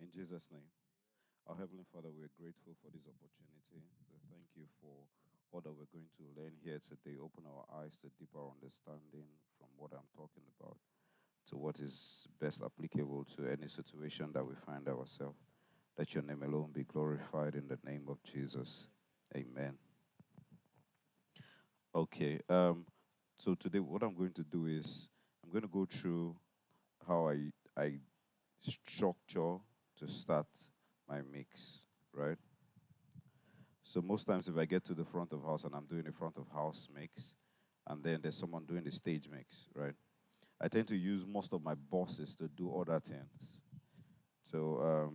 In Jesus' name. Our Heavenly Father, we're grateful for this opportunity. We thank you for all that we're going to learn here today. Open our eyes to deeper understanding from what I'm talking about to what is best applicable to any situation that we find ourselves. Let your name alone be glorified in the name of Jesus. Amen. Okay. So today what I'm going to do is I'm going to go through how I structure to start my mix, right? So most times if I get to the front of house and I'm doing a front of house mix, and then there's someone doing the stage mix, right? I tend to use most of my bosses to do other things. So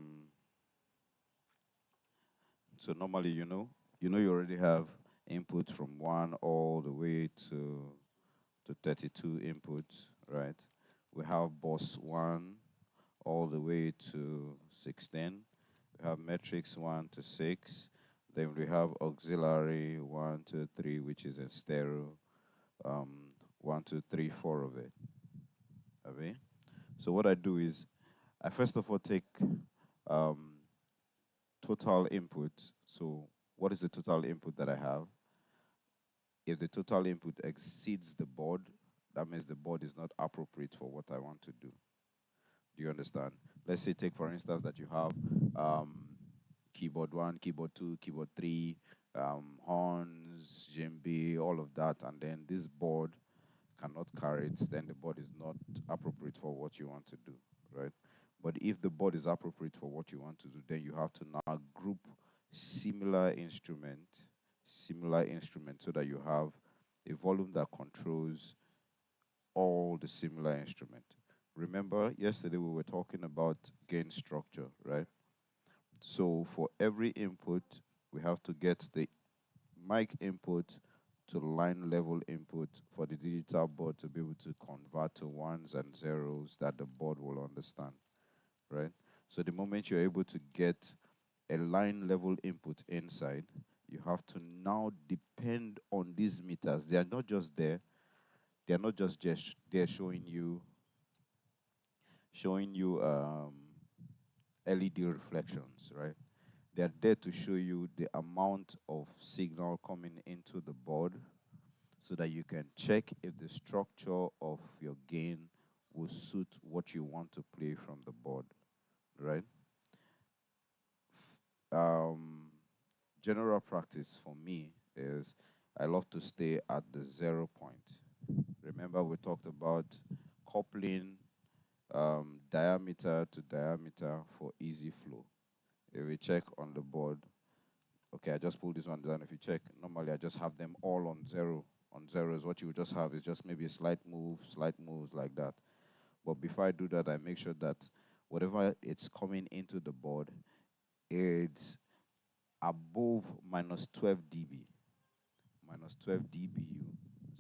so normally, you already have input from 1 all the way to 32 inputs, right? We have boss 1 all the way to 16. We have matrix 1 to 6. Then we have auxiliary 1, 2, 3, which is in stereo. Um, 1, 2, 3, 4 of it. Okay? So what I do is I first of all take um, total input. So what is the total input that I have? If the total input exceeds the board, that means the board is not appropriate for what I want to do. Do you understand? Let's say take for instance that you have keyboard 1, keyboard 2, keyboard 3, horns, djembe, all of that, and then this board cannot carry it, then the board is not appropriate for what you want to do, right? But if the board is appropriate for what you want to do, then you have to now group similar instrument, similar instrument, so that you have a volume that controls all the similar instrument. Remember, yesterday we were talking about gain structure, right? So for every input, we have to get the mic input to line level input for the digital board to be able to convert to ones and zeros that the board will understand, right? So the moment you're able to get a line level input inside, you have to now depend on these meters. They are not just there. They are not just there showing you LED reflections, right? They are there to show you the amount of signal coming into the board so that you can check if the structure of your gain will suit what you want to play from the board, right? Um, General practice for me is I love to stay at the 0 point. Remember, we talked about coupling diameter to diameter for easy flow. If we check on the board, okay, I just pulled this one down. If you check, normally I just have them all on zero. On zero is what you would just have is just maybe a slight moves like that. But before I do that, I make sure that whatever it's coming into the board, it's above minus 12 dB, minus 12 dBu.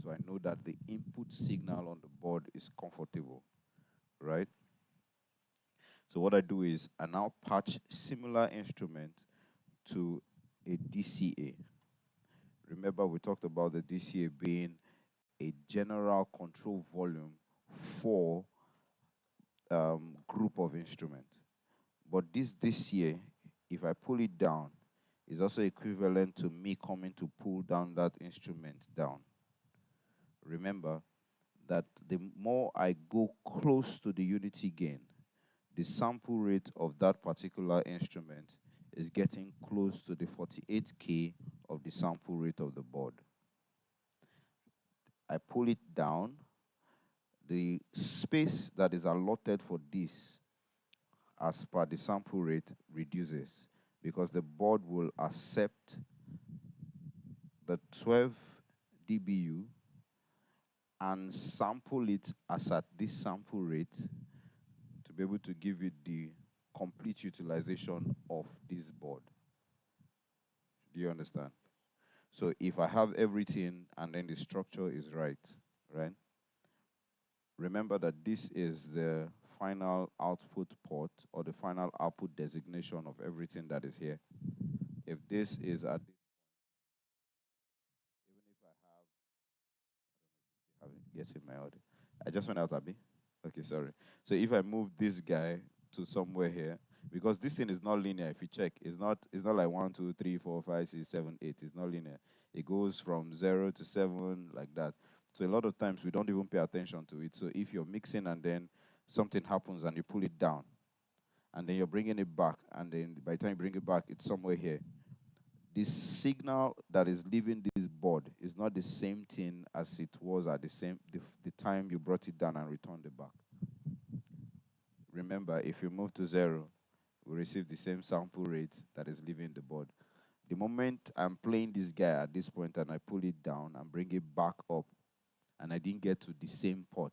So I know that the input signal on the board is comfortable, right? So what I do is I now patch similar instrument to a DCA. Remember, we talked about the DCA being a general control volume for group of instrument. But this year, if I pull it down, is also equivalent to me coming to pull down that instrument down. Remember that the more I go close to the unity gain, the sample rate of that particular instrument is getting close to the 48K of the sample rate of the board. I pull it down, the space that is allotted for this as per the sample rate reduces because the board will accept the 12 dBu and sample it as at this sample rate to be able to give it the complete utilization of this board. Do you understand? So if I have everything and then the structure is right, right? Remember that this is the final output port or the final output designation of everything that is here. If this is at this, even if I have, getting my audio. I just went out, Abby. Okay, sorry. So if I move this guy to somewhere here, because this thing is not linear. If you check, it's not like 1, 2, 3, 4, 5, 6, 7, 8. It's not linear. It goes from 0 to 7 like that. So a lot of times we don't even pay attention to it. So if you're mixing and then something happens and you pull it down and then you're bringing it back, and then by the time you bring it back, it's somewhere here. The signal that is leaving this board is not the same thing as it was at the time you brought it down and returned it back. Remember, if you move to 0, we receive the same sample rate that is leaving the board. The moment I'm playing this guy at this point and I pull it down and bring it back up, and I didn't get to the same pot,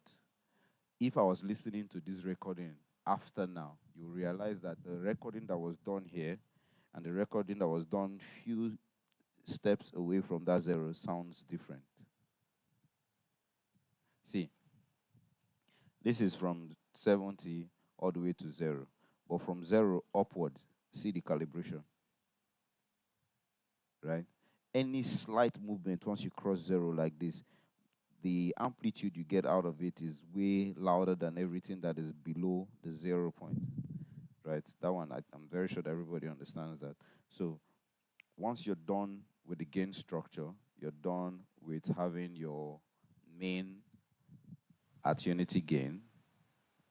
if I was listening to this recording after now, you realize that the recording that was done here and the recording that was done few steps away from that 0 sounds different. See, this is from 70 all the way to 0. But from 0 upward, see the calibration, right? Any slight movement once you cross 0 like this, the amplitude you get out of it is way louder than everything that is below the 0 point, right? That one, I'm very sure that everybody understands that. So once you're done with the gain structure, you're done with having your main at unity gain,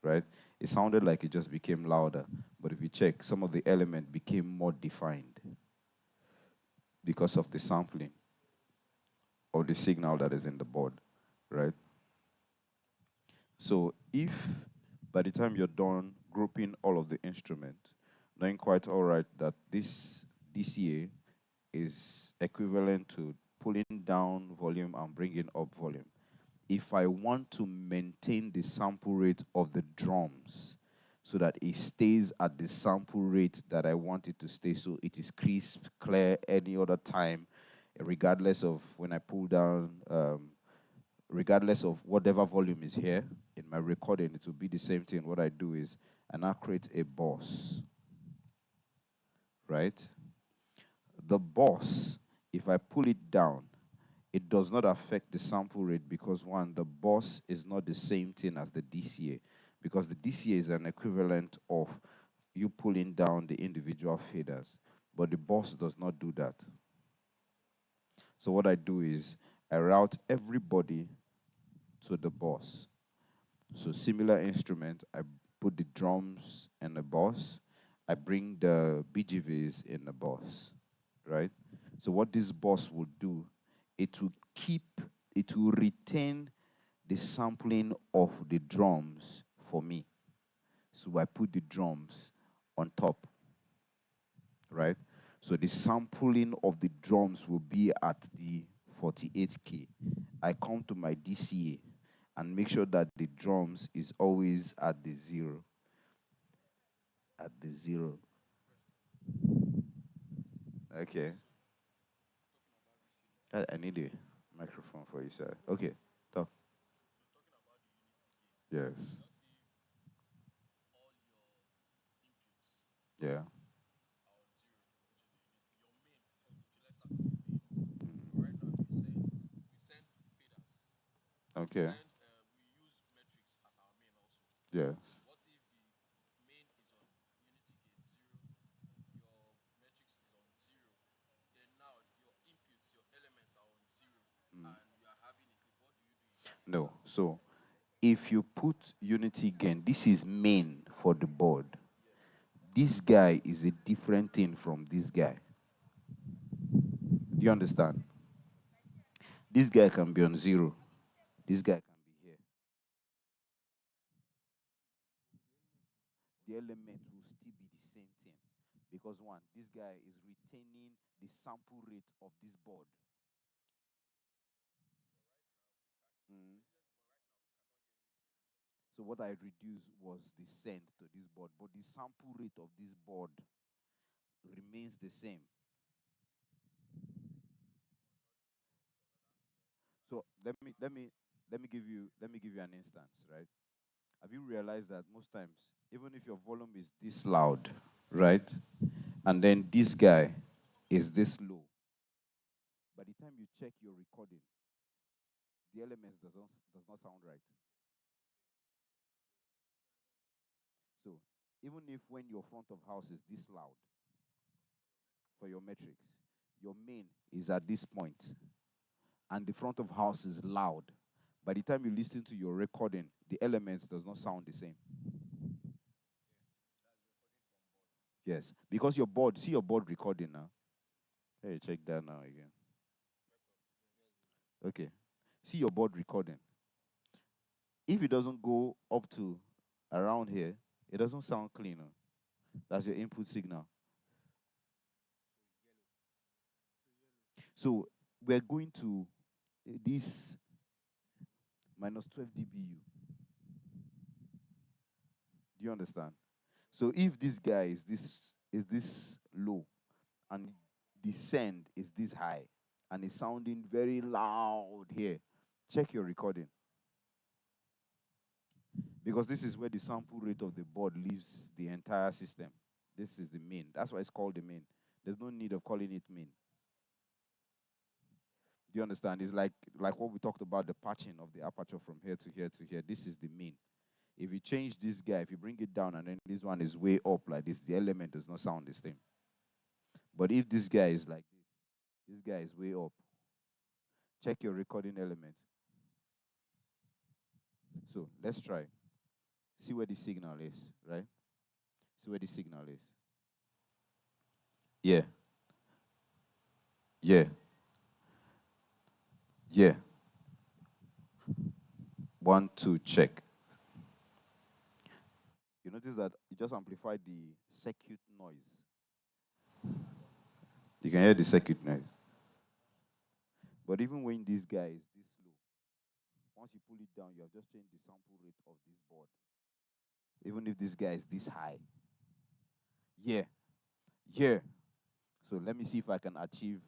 right? It sounded like it just became louder, but if you check, some of the element became more defined because of the sampling of the signal that is in the board, right? So if by the time you're done grouping all of the instruments, knowing quite all right that this DCA is equivalent to pulling down volume and bringing up volume. If I want to maintain the sample rate of the drums so that it stays at the sample rate that I want it to stay, so it is crisp, clear any other time, regardless of when I pull down, regardless of whatever volume is here in my recording, it will be the same thing. What I do is I now create a boss, right? The boss, if I pull it down, it does not affect the sample rate because one, the boss is not the same thing as the DCA, because the DCA is an equivalent of you pulling down the individual faders, but the boss does not do that. So what I do is I route everybody to the boss. So similar instrument, I put the drums in the boss, I bring the BGVs in the boss, right? So what this boss will do, it will keep, it will retain the sampling of the drums for me. So I put the drums on top, right? So the sampling of the drums will be at the 48K. I come to my DCA and make sure that the drums is always at the 0. At the 0. Okay. I need a microphone for you, sir. Okay. Talk. Yes. Yeah. Okay. Yes. Mm. No. So if you put unity gain, this is main for the board. This guy is a different thing from this guy. Do you understand? This guy can be on 0. This guy can be here. The element will still be the same thing. Because one, this guy is retaining the sample rate of this board. Mm. So what I reduced was the send to this board, but the sample rate of this board remains the same. So let me give you an instance, right? Have you realized that most times, even if your volume is this loud, right, and then this guy is this low, by the time you check your recording, the elements does not sound right. So even if when your front of house is this loud for your metrics, your main is at this point, and the front of house is loud. By the time you listen to your recording, the elements does not sound the same. Yes, because your board, see your board recording now. Hey, check that now again. Okay, see your board recording. If it doesn't go up to around here, it doesn't sound cleaner. That's your input signal. So we're going to this minus 12 dBu. Do you understand? So if this guy is this low and the send is this high and it's sounding very loud here, check your recording, because this is where the sample rate of the board leaves the entire system. This is the mean. That's why it's called the mean. There's no need of calling it mean. Do you understand? It's like what we talked about, the patching of the aperture from here to here to here. This is the mean. If you change this guy, if you bring it down and then this one is way up like this, the element does not sound the same. But if this guy is like this guy is way up, check your recording element. So let's try. See where the signal is, right? See where the signal is. Yeah, yeah, yeah. 1, 2, check. You notice that it just amplified the circuit noise. You can hear the circuit noise. But even when this guy is this low, once you pull it down, you have just changed the sample rate of this board. Even if this guy is this high. Yeah, yeah. So let me see if I can achieve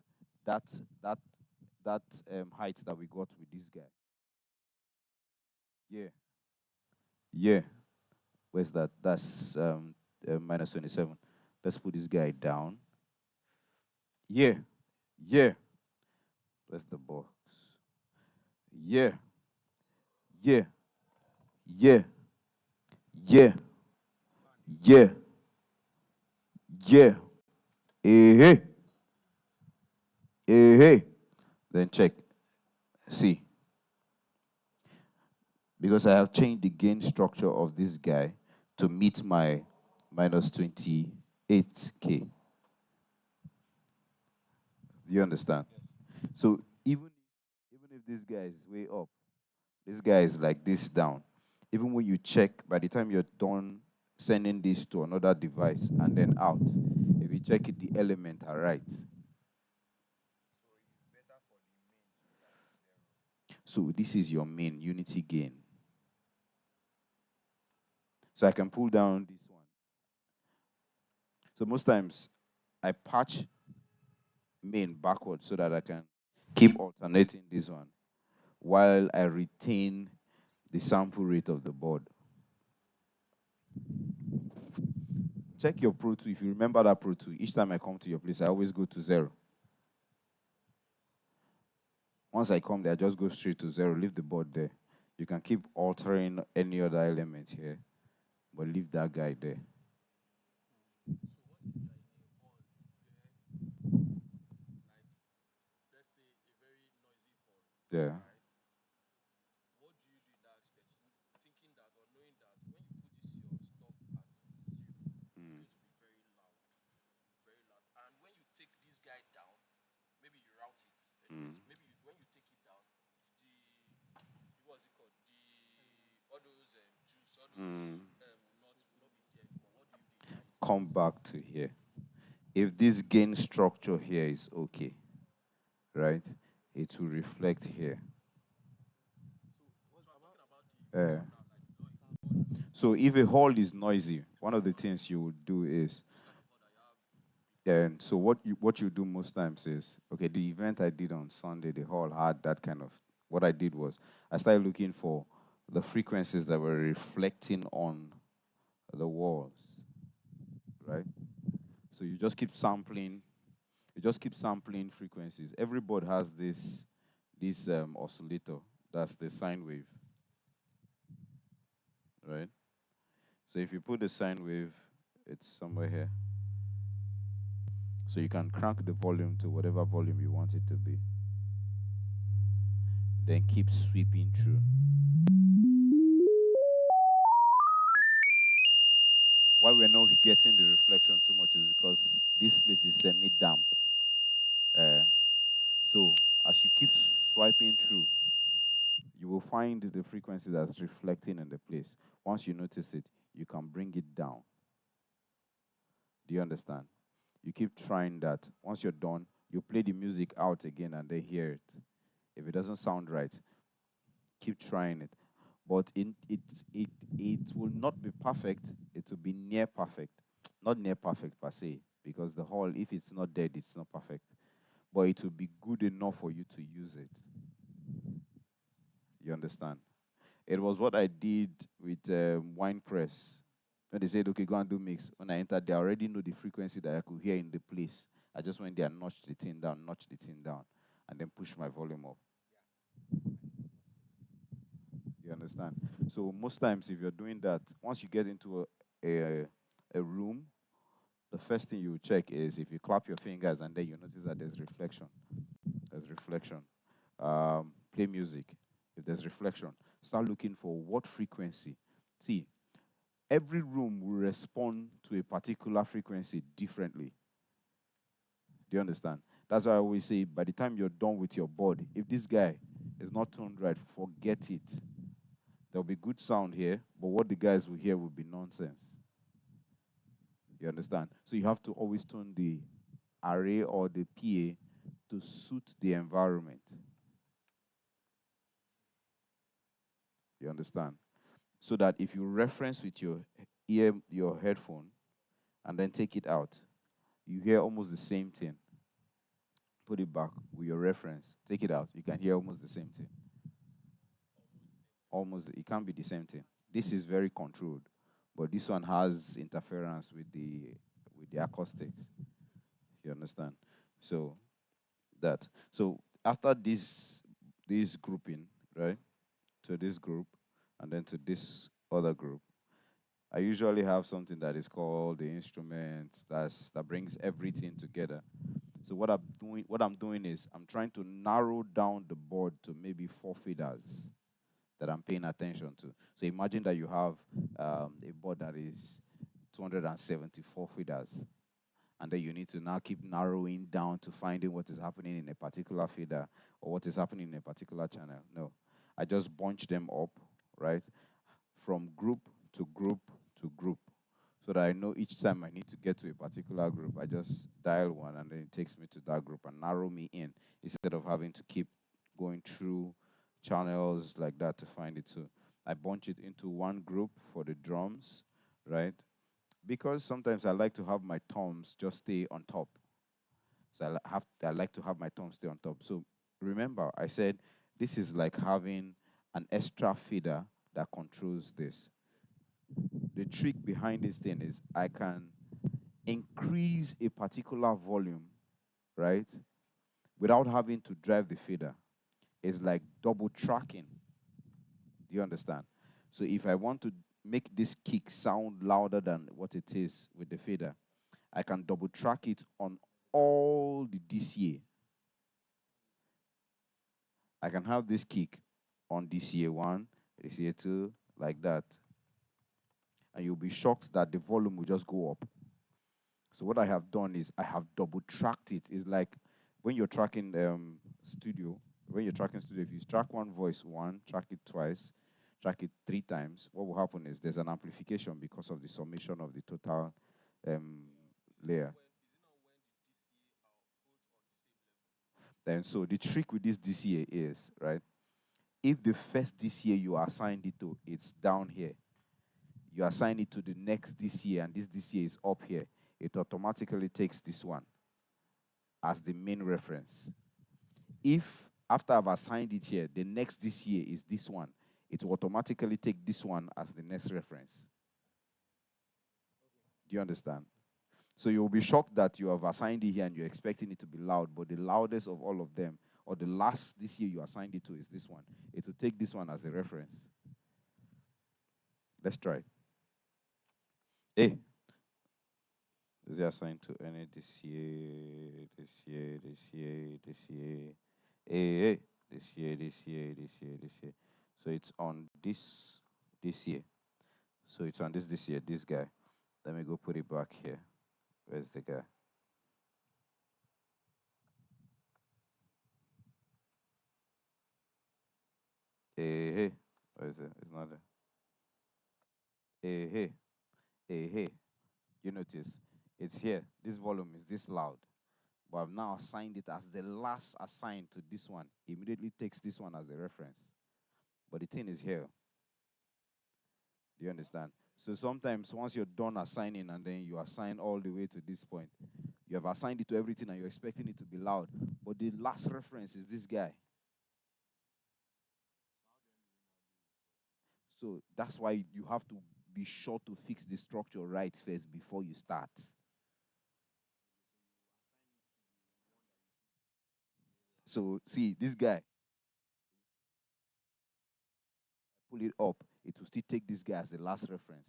that that that height that we got with this guy. Yeah, yeah. Where's that? That's minus 27. Let's put this guy down. Yeah, yeah. Where's the box? Yeah, yeah, yeah, yeah, yeah, yeah. Hey, hey, hey, hey. Then check. See, because I have changed the gain structure of this guy to meet my minus 28K. Do you understand? So even if this guy is way up, this guy is like this down. Even when you check, by the time you're done sending this to another device and then out, if you check it, the element are right. So this is your main unity gain. So I can pull down this one. So most times I patch main backwards so that I can keep alternating this one while I retain the sample rate of the board. Check your Pro 2. If you remember that Pro 2, each time I come to your place, I always go to 0. Once I come there, I just go straight to 0, leave the board there. You can keep altering any other element here, but leave that guy there. Yeah. Mm. Mm. Mm. Come back to here. If this gain structure here is okay, right, it will reflect here. Uh, so if a hall is noisy, one of the things you would do is, and so what you do most times is, okay, the event I did on Sunday, the hall had that kind of. What I did was I started looking for the frequencies that were reflecting on the walls, right? So you just keep sampling. You just keep sampling frequencies. Every board has this oscillator. That's the sine wave, right? So if you put the sine wave It's somewhere here. So you can crank the volume to whatever volume you want it to be. Then keep sweeping through. Why we're not getting the reflection too much is because this place is semi-damp. Uh, so as you keep swiping through, you will find the frequency that's reflecting in the place. Once you notice it, you can bring it down. Do you understand? You keep trying that. Once you're done, you play the music out again and they hear it. If it doesn't sound right, keep trying it. But it will not be perfect. It will be near perfect. Not near perfect per se, because the whole, if it's not dead, it's not perfect. But it will be good enough for you to use it. You understand? It was what I did with wine press. When they said, okay, go and do mix. When I entered, they already know the frequency that I could hear in the place. I just went there and notched the thing down, and then pushed my volume up. You understand? So most times, if you're doing that, once you get into a room, the first thing you check is if you clap your fingers and then you notice that there's reflection. There's reflection. Play music. If there's reflection, start looking for what frequency. See, every room will respond to a particular frequency differently. Do you understand? That's why I always say, by the time you're done with your board, if this guy is not tuned right, forget it. There'll be good sound here, but what the guys will hear will be nonsense. You understand? So you have to always tune the array or the PA to suit the environment. You understand? So that if you reference with your your headphone, and then take it out, you hear almost the same thing. Put it back with your reference. Take it out. You can hear almost the same thing. Almost, it can't be the same thing. This is very controlled, but this one has interference with the acoustics. You understand? So that. So after this grouping, right? To this group, and then to this other group, I usually have something that is called the instrument that brings everything together. So what I'm doing is I'm trying to narrow down the board to maybe four faders that I'm paying attention to. So imagine that you have a board that is 274 feeders, and then you need to now keep narrowing down to finding what is happening in a particular feeder or what is happening in a particular channel. No, I just bunch them up, right, from group to group to group, so that I know each time I need to get to a particular group, I just dial one and then it takes me to that group and narrow me in instead of having to keep going through channels like that to find it. So I bunch it into one group for the drums, right? Because sometimes I like to have my toms just stay on top. So I like to have my toms stay on top. So remember, I said this is like having an extra feeder that controls this. The trick behind this thing is I can increase a particular volume, right, without having to drive the feeder. It's like double tracking. Do you understand? So if I want to make this kick sound louder than what it is with the fader, I can double track it on all the DCA. I can have this kick on DCA 1, DCA 2, like that. And you'll be shocked that the volume will just go up. So what I have done is I have double tracked it. It's like when you're tracking studio, if you track one voice one, track it twice, track it three times, what will happen is there's an amplification because of the summation of the total um, layer. Then so the trick with this DCA is, right, if the first DCA you assigned it to, it's down here, you assign it to the next DCA and this DCA is up here, it automatically takes this one as the main reference. If after I've assigned it here, the next DCA is this one, it will automatically take this one as the next reference. Do you understand? So you'll be shocked that you have assigned it here and you're expecting it to be loud, but the loudest of all of them, or the last DCA you assigned it to, is this one. It will take this one as a reference. Let's try it. Hey, Is it assigned to any this year, this year, this year, this year? Hey, this year, this year, this year, this year. So it's on this year. So it's on this year, this guy. Let me go put it back here. Where's the guy? Hey, where is it? It's not there. Hey, hey. You notice it's here. This volume is this loud. But I've now assigned it as the last assigned to this one. Immediately takes this one as a reference. But the thing is here. Do you understand? So sometimes once you're done assigning and then you assign all the way to this point, you have assigned it to everything and you're expecting it to be loud. But the last reference is this guy. So that's why you have to be sure to fix the structure right first before you start. So see, this guy, pull it up, it will still take this guy as the last reference.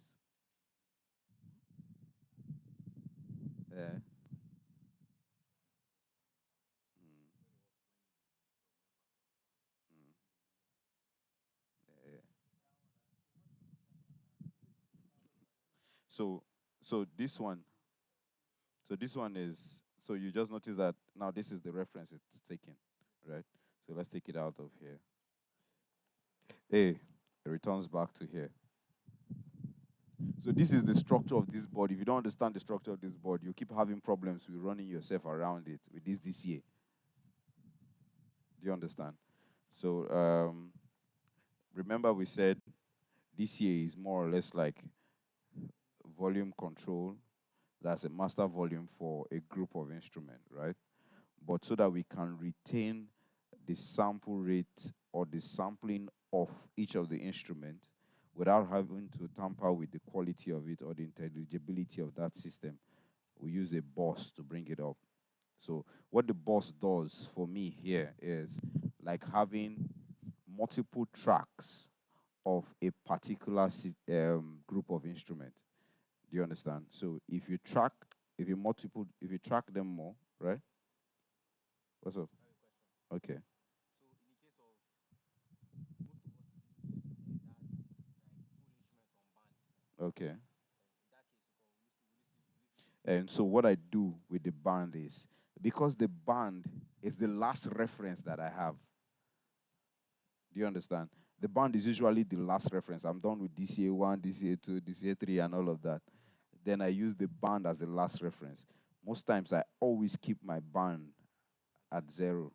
Uh, mm, mm, uh, so so this one, so this one is so you just notice that now this is the reference it's taking, right? So let's take it out of here. A, it returns back to here. So this is the structure of this board. If you don't understand the structure of this board, you keep having problems with running yourself around it with this DCA. Do you understand? So remember we said DCA is more or less like volume control. That's a master volume for a group of instruments, right? But so that we can retain the sample rate or the sampling of each of the instruments without having to tamper with the quality of it or the intelligibility of that system, we use a bus to bring it up. So what the bus does for me here is like having multiple tracks of a particular group of instruments. Do you understand? So if you track them more, right? What's up? Okay. Okay. And so what I do with the band is because the band is the last reference that I have. Do you understand? The band is usually the last reference. I'm done with DCA1, DCA2, DCA3, and all of that. Then I use the band as the last reference. Most times I always keep my band at 0.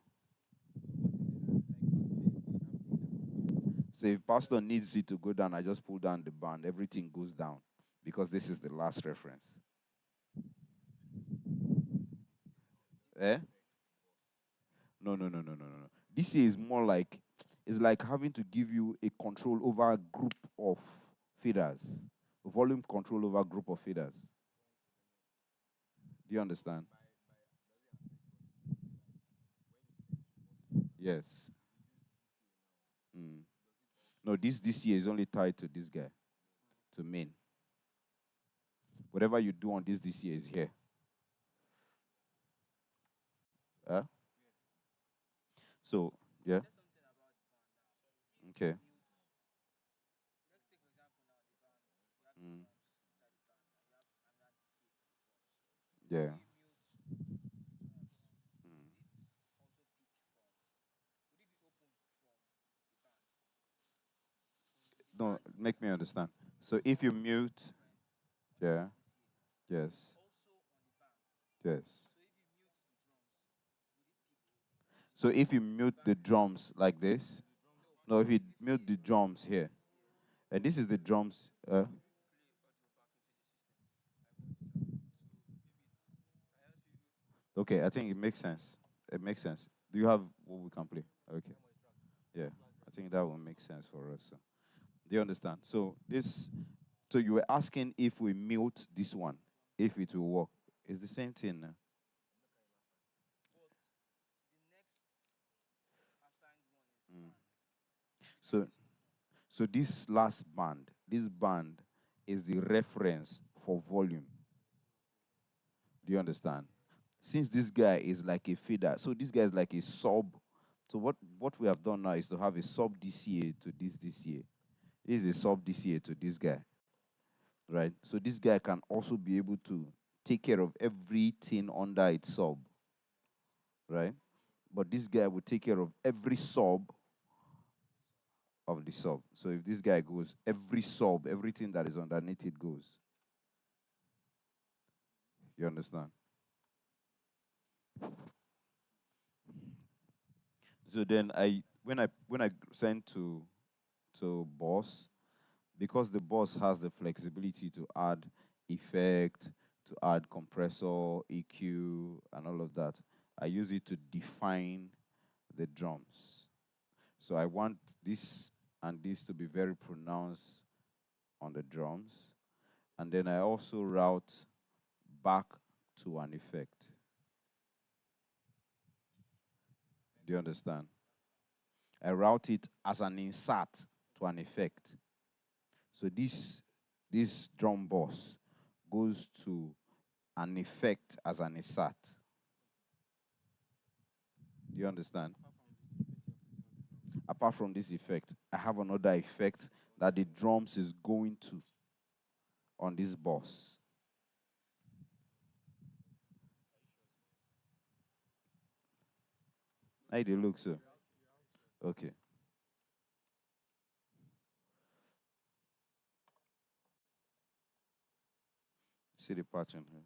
So if pastor needs it to go down, I just pull down the band. Everything goes down because this is the last reference. Eh? No, no, no, no, no, no, no. This is more like it's like having to give you a control over a group of feeders, volume control over a group of feeders. Do you understand? Yes. Mm. No, this year is only tied to this guy, to main. Whatever you do on this year is here. Huh? So, yeah. Okay. Mm. Yeah. Mm. No, make me understand. So if you mute, yeah, yes, yes. So if you mute the drums like this, no, if you mute the drums here, and this is the drums. Okay, I think it makes sense. It makes sense. Do you have what we can play? Okay, yeah, I think that will make sense for us. So. Do you understand? So this, so you were asking if we mute this one, if it will work. It's the same thing. Now. Mm. So, so this band is the reference for volume. Do you understand? Since this guy is like a feeder, so this guy is like a sub. So what we have done now is to have a sub DCA to this DCA. This is a sub DCA to this guy, right? So this guy can also be able to take care of everything under its sub, right? But this guy will take care of every sub of the sub. So if this guy goes, every sub, everything that is underneath it goes. You understand? So then when I send to boss, because the boss has the flexibility to add effect, to add compressor, EQ, and all of that, I use it to define the drums. So I want this and this to be very pronounced on the drums. And then I also route back to an effect. Do you understand? I route it as an insert to an effect. So this drum boss goes to an effect as an insert. Do you understand? Apart from this effect, I have another effect that the drums is going to on this boss. How do you look, sir? Okay. See the pattern here.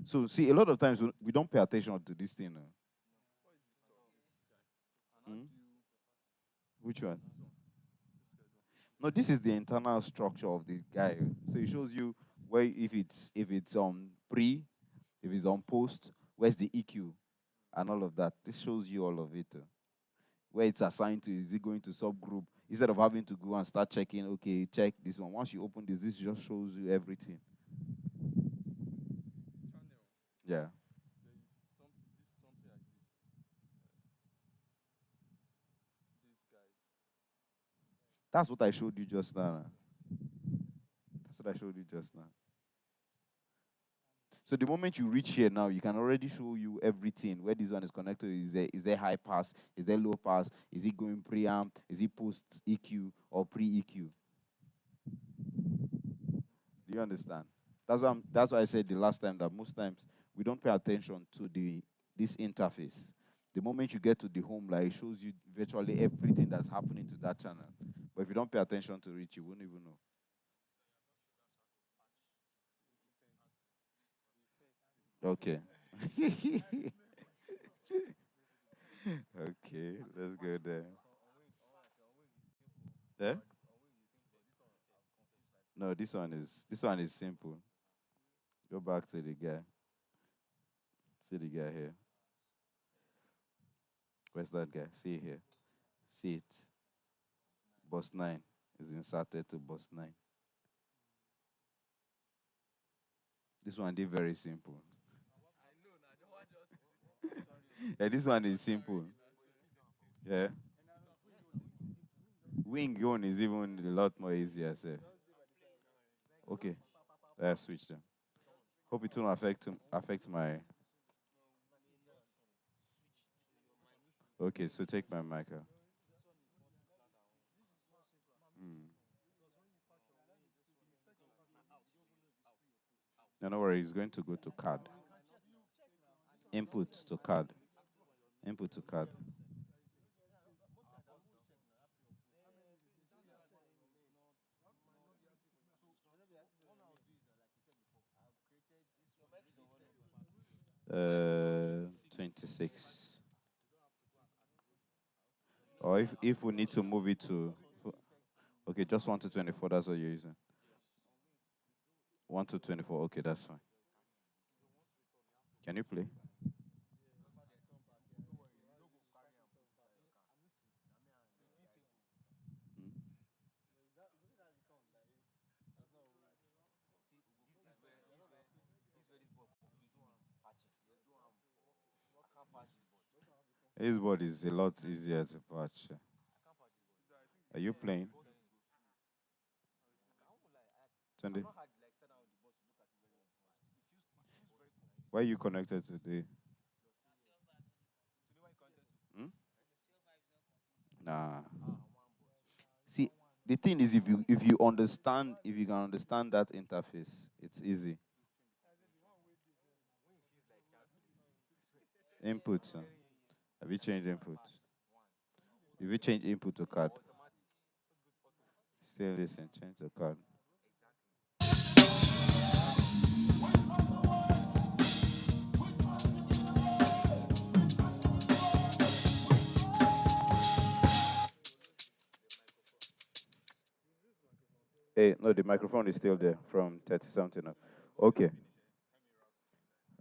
So see, a lot of times we don't pay attention to this thing. Hmm? Which one? No, this is the internal structure of the guy. So it shows you where if it's on pre, if it's on post, where's the EQ and all of that. This shows you all of it. Where it's assigned to, is it going to subgroup? Instead of having to go and start checking, okay, check this one. Once you open this just shows you everything. Yeah. That's what I showed you just now. That's what I showed you just now. So the moment you reach here now, you can already show you everything. Where this one is connected, is there high pass? Is there low pass? Is it going preamp? Is it post EQ or pre EQ? Do you understand? That's why I said the last time that most times we don't pay attention to this interface. The moment you get to the home, like, it shows you virtually everything that's happening to that channel. But if you don't pay attention to it, you won't even know. Okay. Okay, let's go there. Yeah? No, this one is simple. Go back to the guy. See the guy here. Where's that guy? See here. See it. Bus 9 is inserted to bus 9. This one did very simple. Yeah, this one is simple. Yeah. Wing on is even a lot more easier, sir. Okay. Let's switch them. Hope it won't affect my. Okay, so take my mic out. Mm. No worries. It's going to go to card. Input to card. Input to card. 26. Or if we need to move it to. Okay, just 1 to 24. That's what you're using. 1 to 24. Okay, that's fine. Can you play? Mm. His board is a lot easier to patch. Are you playing? Sunday? Why are you connected to the? Hmm? Nah. See, the thing is, if you can understand that interface, it's easy. Input. Have you changed input? If you change input to card, still listen. Change the card. Hey, no, the microphone is still there from 30 something. Okay.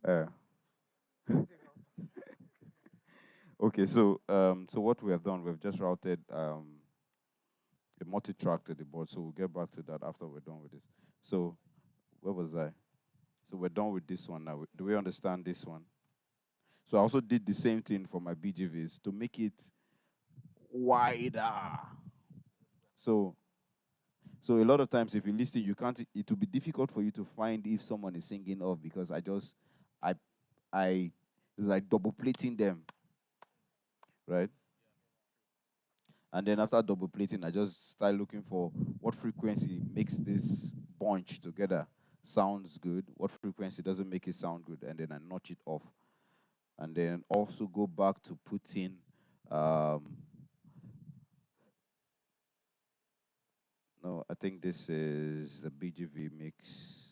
Uh, okay. So what we have done, we've just routed the multi-track to the board. So we'll get back to that after we're done with this. So where was I? So we're done with this one now. Do we understand this one? So I also did the same thing for my BGVs to make it wider. So so a lot of times if you listen, you can't. It will be difficult for you to find if someone is singing off because I I it's like double plating them, right? And then after double plating, I just start looking for what frequency makes this bunch together sounds good, what frequency doesn't make it sound good, and then I notch it off. And then also go back to putting um no, I think this is the BGV mix.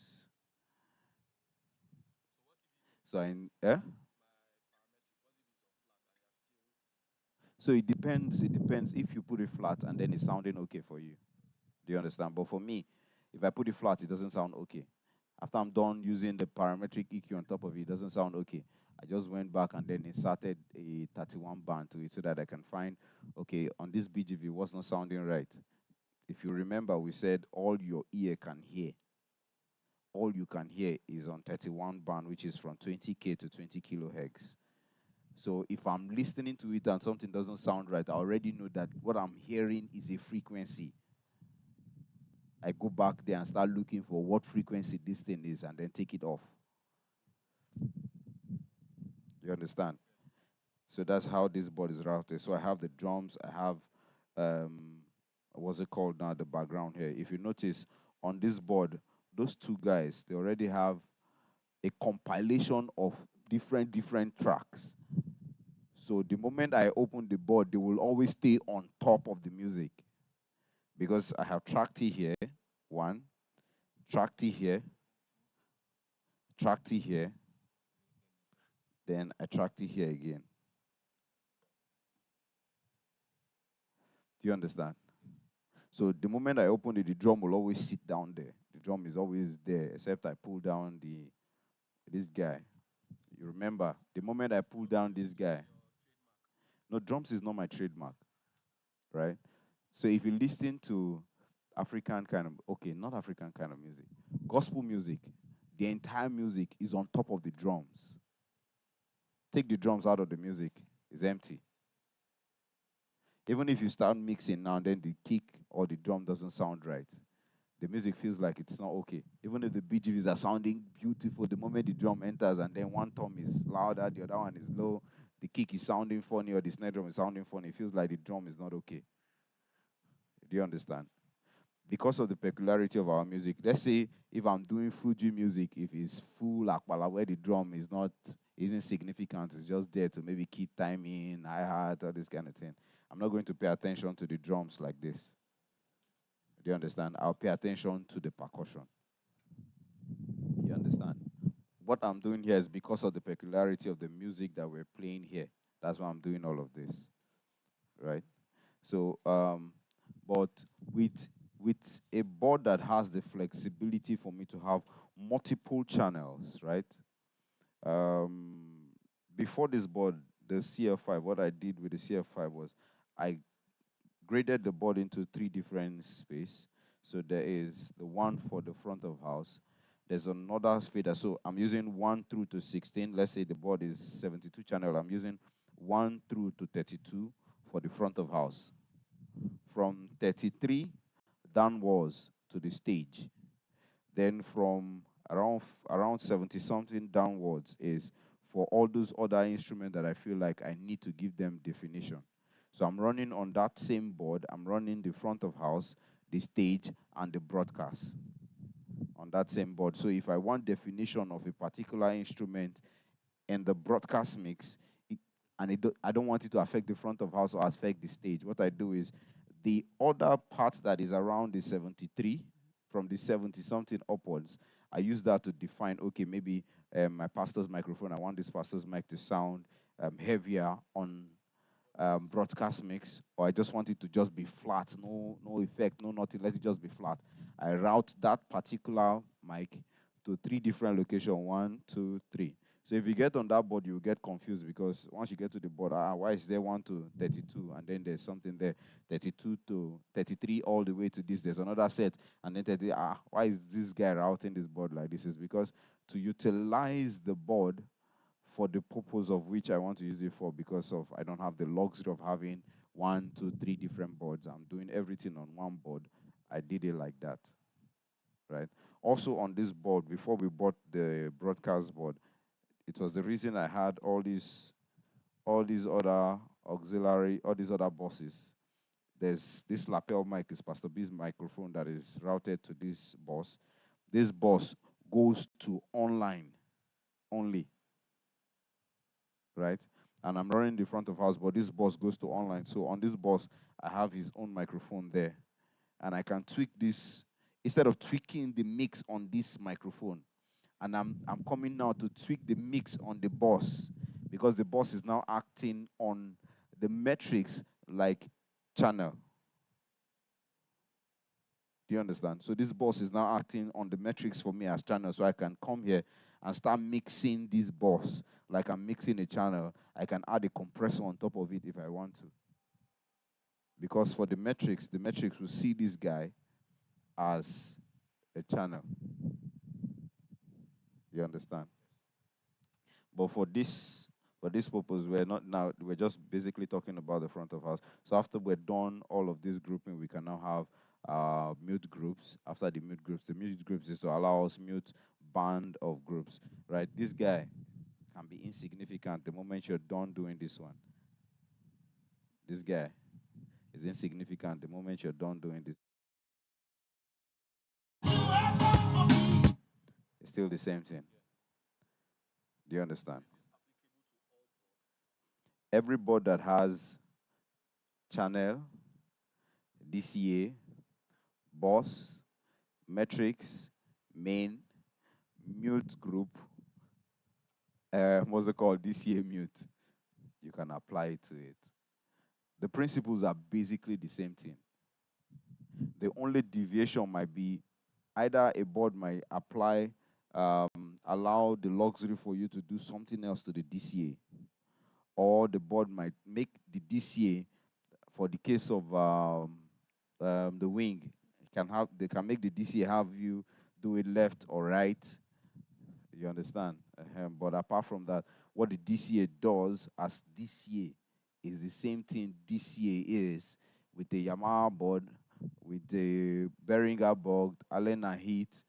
So so it depends if you put it flat and then it's sounding okay for you. Do you understand? But for me, if I put it flat, it doesn't sound okay. After I'm done using the parametric EQ on top of it, it doesn't sound okay. I just went back and then inserted a 31 band to it so that I can find, okay, on this BGV, what's not sounding right. If you remember, we said all your ear can hear. All you can hear is on 31 band, which is from 20K to 20 kilohertz. So if I'm listening to it and something doesn't sound right, I already know that what I'm hearing is a frequency. I go back there and start looking for what frequency this thing is and then take it off. You understand? So that's how this board is routed. So I have the drums, I have what's it called now, the background here. If you notice on this board, those two guys, they already have a compilation of different tracks. So the moment I open the board, they will always stay on top of the music. Because I have track T here, one, track T here, track T here, then I track T here again. Do you understand? So the moment I open it, the drum will always sit down there. The drum is always there, except I pull down this guy. You remember, the moment I pull down this guy, no, drums is not my trademark, right? So if you listen to African kind of, okay, not African kind of music, gospel music, the entire music is on top of the drums. Take the drums out of the music, it's empty. Even if you start mixing now, then the kick or the drum doesn't sound right, the music feels like it's not okay. Even if the BGVs are sounding beautiful, the moment the drum enters and then one tom is louder, the other one is low, the kick is sounding funny or the snare drum is sounding funny, it feels like the drum is not okay. Do you understand? Because of the peculiarity of our music, let's say if I'm doing Fuji music, if it's full akpala where the drum isn't significant, it's just there to maybe keep time in, hi-hat, all this kind of thing. I'm not going to pay attention to the drums like this. Do you understand? I'll pay attention to the percussion. You understand? What I'm doing here is because of the peculiarity of the music that we're playing here. That's why I'm doing all of this, right? So, but with with a board that has the flexibility for me to have multiple channels, right? Um, Before this board, the CF5, what I did with the CF5 was I graded the board into three different space. So there is the one for the front of house. There's another fader. So I'm using 1 through to 16. Let's say the board is 72 channel. I'm using 1 through to 32 for the front of house. From 33 downwards to the stage. Then from around 70 something downwards is for all those other instruments that I feel like I need to give them definition. So I'm running on that same board. I'm running the front of house, the stage, and the broadcast on that same board. So if I want definition of a particular instrument in the broadcast mix, I don't want it to affect the front of house or affect the stage, what I do is the other part that is around the 73, from the 70 something upwards, I use that to define, okay, maybe my pastor's microphone, I want this pastor's mic to sound heavier on broadcast mix, or I just want it to just be flat, no effect, no nothing, let it just be flat. I route that particular mic to three different locations, 1, 2, 3. So if you get on that board, you get confused because once you get to the board, why is there 1 to 32, and then there's something there, 32 to 33, all the way to this. There's another set, and then 30. Why is this guy routing this board like this? Is because to utilize the board for the purpose of which I want to use it for, because of I don't have the luxury of having 1, 2, 3 different boards. I'm doing everything on one board. I did it like that, right? Also on this board, before we bought the broadcast board, it was the reason I had all these other auxiliary, all these other buses. There's this lapel mic, is Pastor B's microphone that is routed to this bus. This bus goes to online only, right? And I'm running the front of house, but this bus goes to online. So on this bus, I have his own microphone there. And I can tweak this instead of tweaking the mix on this microphone. And I'm coming now to tweak the mix on the bus, because the bus is now acting on the metrics like channel. Do you understand? So this bus is now acting on the metrics for me as channel, so I can come here and start mixing this bus like I'm mixing a channel. I can add a compressor on top of it if I want to. Because for the metrics will see this guy as a channel. You understand? But for this purpose, we're just basically talking about the front of house. So after we're done all of this grouping, we can now have mute groups. After the mute groups is to allow us mute band of groups, right? This guy can be insignificant the moment you're done doing this one. This guy is insignificant the moment you're done doing this. It's still the same thing. Do you understand? Every board that has channel, DCA, boss, metrics, main, mute group, what's it called? DCA mute. You can apply it to it. The principles are basically the same thing. The only deviation might be either a board might allow the luxury for you to do something else to the DCA, or the board might make the DCA, for the case of the wing, they can make the DCA have you do it left or right. You understand? But apart from that, what the DCA does as DCA is the same thing DCA is with the Yamaha board, with the Behringer board, Allen and Heath,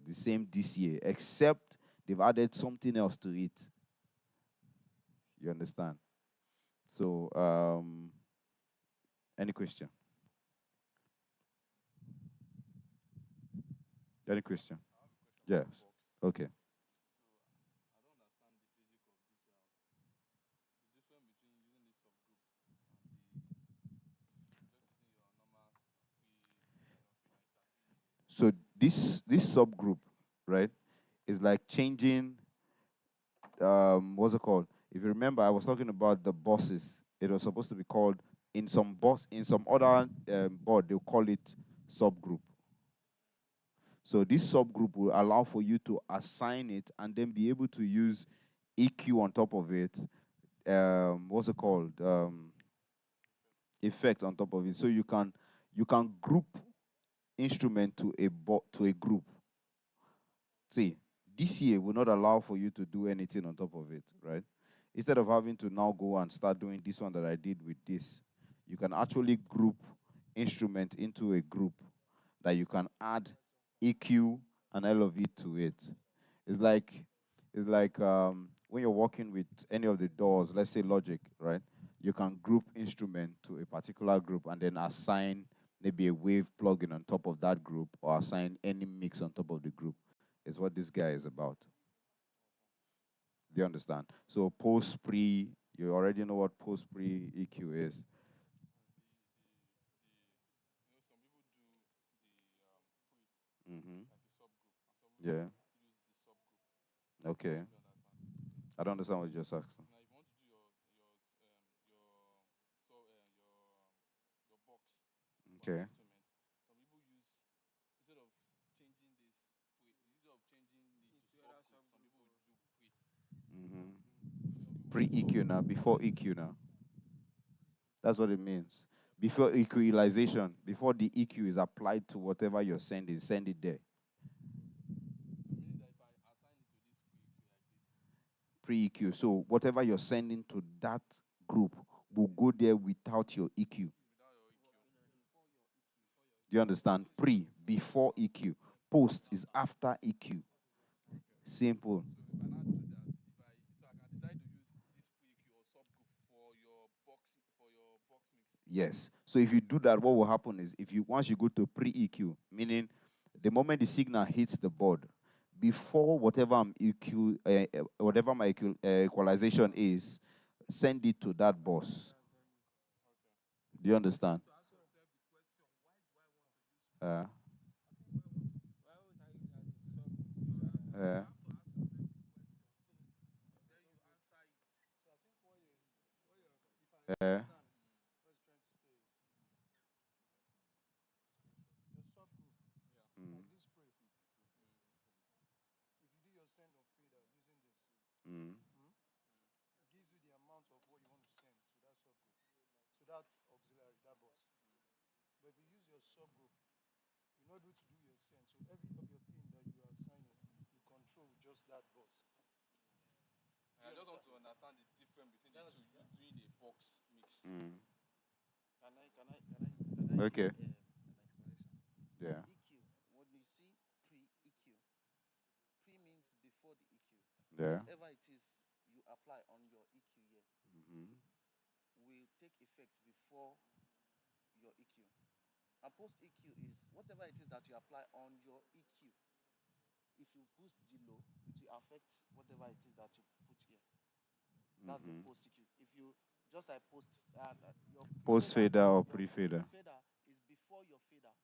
the same DCA, except they've added something else to it. You understand? So, any question? Any question? Yes. Okay. So this subgroup, right, is like changing what's it called? If you remember, I was talking about the bosses. It was supposed to be called in some other board they'll call it subgroup. So this subgroup will allow for you to assign it and then be able to use EQ on top of it. What's it called? Effect on top of it. So you can group instrument to a group. See, DCA will not allow for you to do anything on top of it, right? Instead of having to now go and start doing this one that I did with this, you can actually group instrument into a group that you can add EQ an LOV to it. It's like when you're working with any of the doors, let's say Logic, right? You can group instrument to a particular group and then assign maybe a wave plugin on top of that group or assign any mix on top of the group. Is what this guy is about. Do you understand? So post pre, you already know what post pre EQ is. Mm-hmm. Yeah. Okay. I don't understand what you just asked. Okay. Mm-hmm. Pre EQ now, before EQ now. That's what it means. Before equalization, before the EQ is applied to whatever you're sending, send it there. Pre EQ. So whatever you're sending to that group will go there without your EQ. Do you understand? Pre, before EQ. Post is after EQ. Simple. Yes. So if you do that, what will happen is if you once you go to pre-EQ, meaning the moment the signal hits the board, before whatever I'm EQ, whatever my equalization is, send it to that bus. Do you understand? Uh, uh, uh, mm, mm, mm. Okay. Yeah. Yeah. Mhm. Mhm. Post fader or pre fader.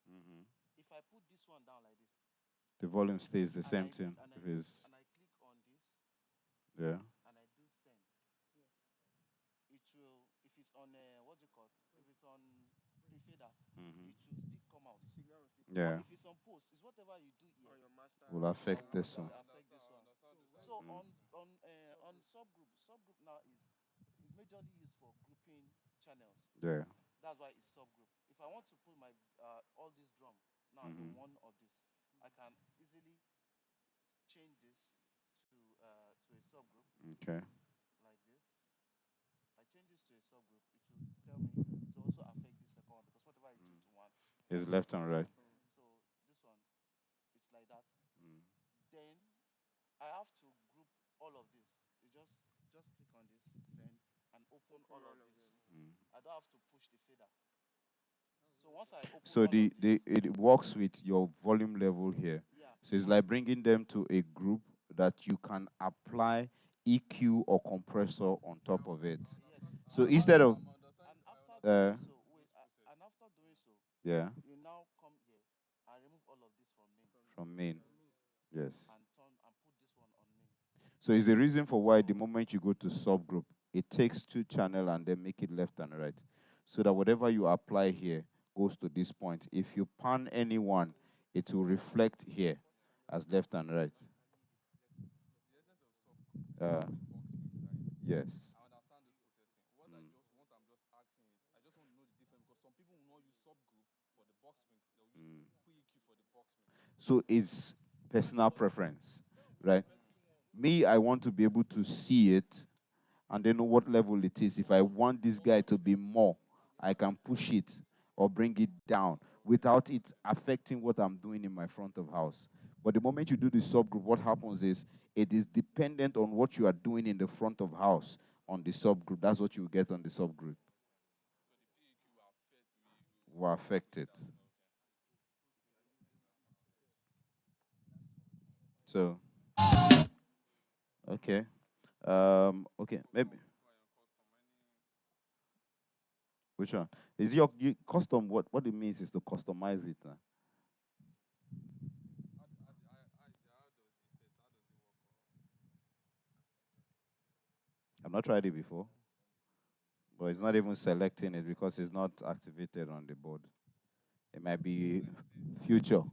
Mhm. The volume stays the same thing. If it's yeah. Mhm. Yeah. Will affect this one. Mm. Yeah. Mhm. Okay. It's left and right. Mm. Mm. So the it works with your volume level here. So it's like bringing them to a group that you can apply EQ or compressor on top of it. So instead of uh, yeah, from main, yes. So it's the reason for why the moment you go to subgroup, it takes two channel and then make it left and right. So that whatever you apply here goes to this point. If you pan anyone, it will reflect here as left and right. Uh, yes. Mm. Mm. So it's personal preference, right? Me, I want to be able to see it and then know what level it is. If I want this guy to be more, I can push it or bring it down without it affecting what I'm doing in my front of house. But the moment you do the subgroup, what happens is it is dependent on what you are doing in the front of house on the subgroup. That's what you get on the subgroup. Will affect it. So, okay. Okay, maybe which one? Is your custom what it means is to customize it. I've not tried it before, but it's not even selecting it because it's not activated on the board. It might be future.